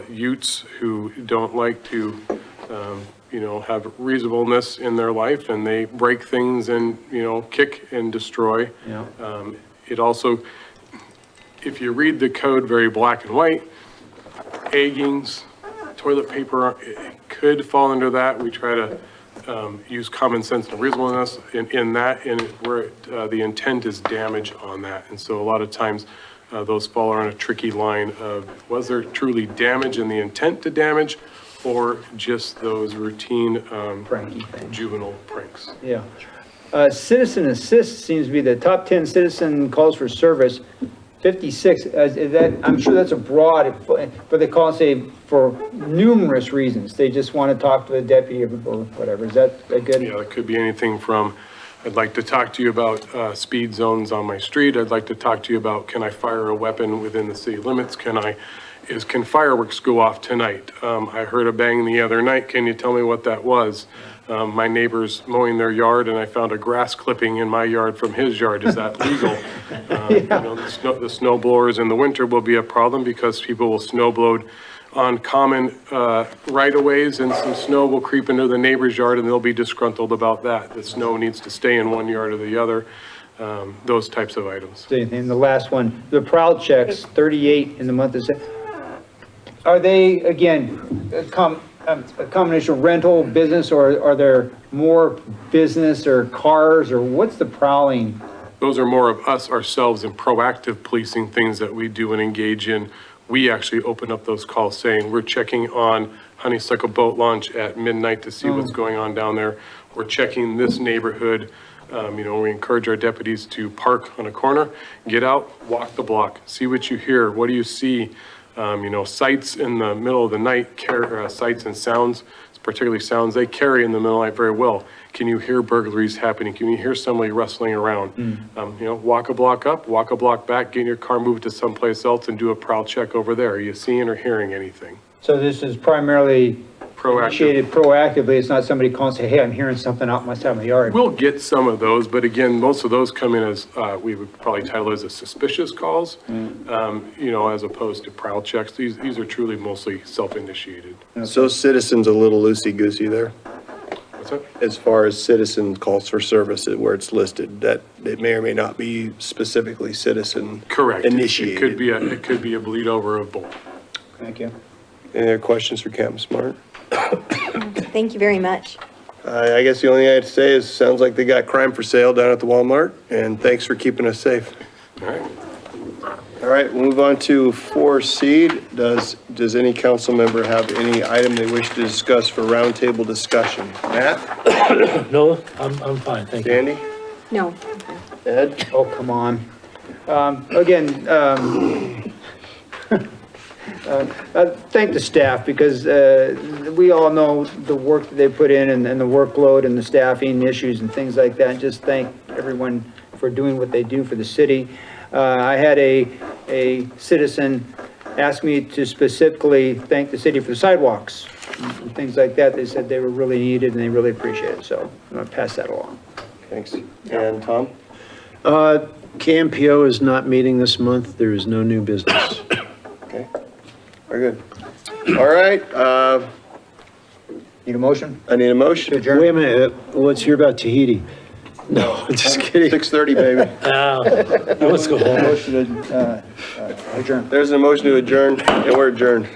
utes who don't like to, have reasonableness in their life, and they break things and, kick and destroy. Yeah. It also, if you read the code very black and white, eggings, toilet paper, it could fall under that. We try to use common sense and reasonableness in that, and where the intent is damage on that. And so a lot of times those fall on a tricky line of, was there truly damage in the intent to damage, or just those routine juvenile pranks? Yeah. Citizen assist seems to be the top 10 citizen calls for service. 56, I'm sure that's a broad, but they call, say, for numerous reasons. They just want to talk to the deputy or whatever. Is that good? Yeah, it could be anything from, I'd like to talk to you about speed zones on my street. I'd like to talk to you about, can I fire a weapon within the city limits? Can fireworks go off tonight? I heard a bang the other night. Can you tell me what that was? My neighbor's mowing their yard and I found a grass clipping in my yard from his yard. Is that legal? You know, the snow blowers in the winter will be a problem because people will snow blow on common right-of-ways, and some snow will creep into the neighbor's yard and they'll be disgruntled about that. The snow needs to stay in one yard or the other, those types of items. And the last one, the prowl checks, 38 in the month of September. Are they, again, a combination of rental, business, or are there more business or cars, or what's the prowling? Those are more of us ourselves and proactive policing, things that we do and engage in. We actually open up those calls saying, we're checking on Honeysuckle Boat Launch at midnight to see what's going on down there. We're checking this neighborhood. You know, we encourage our deputies to park on a corner, get out, walk the block, see what you hear. What do you see? You know, sights in the middle of the night, sights and sounds, particularly sounds, they carry in the middle of the night very well. Can you hear burglaries happening? Can you hear somebody rustling around? You know, walk a block up, walk a block back, get in your car, move it to someplace else and do a prowl check over there. Are you seeing or hearing anything? So this is primarily initiated proactively. It's not somebody calling and say, hey, I'm hearing something out my side of my yard. We'll get some of those, but again, most of those come in as, we would probably title as a suspicious calls, you know, as opposed to prowl checks. These are truly mostly self-initiated. So citizens a little loosey-goosey there, What's that? as far as citizen calls for service where it's listed, that it may or may not be specifically citizen Correct. initiated. It could be a bleed over of both. Thank you. Any other questions for Captain Smart? Thank you very much. I guess the only thing I have to say is, sounds like they got crime for sale down at the Walmart, and thanks for keeping us safe. All right. All right, we'll move on to 4C. Does any council member have any item they wish to discuss for roundtable discussion? Matt? No, I'm fine, thank you. Sandy? No. Ed? Oh, come on. Again, thank the staff, because we all know the work that they put in and the workload and the staffing issues and things like that. Just thank everyone for doing what they do for the city. I had a citizen ask me to specifically thank the city for the sidewalks and things like that. They said they were really needed and they really appreciate it. So I'm going to pass that along. Thanks. And Tom? KMPO is not meeting this month. There is no new business. Okay, very good. All right, Need a motion? I need a motion. Wait a minute, let's hear about Tahiti. No, just kidding. 6:30, baby. Let's go home. Motion to adjourn. There's a motion to adjourn, and we're adjourned.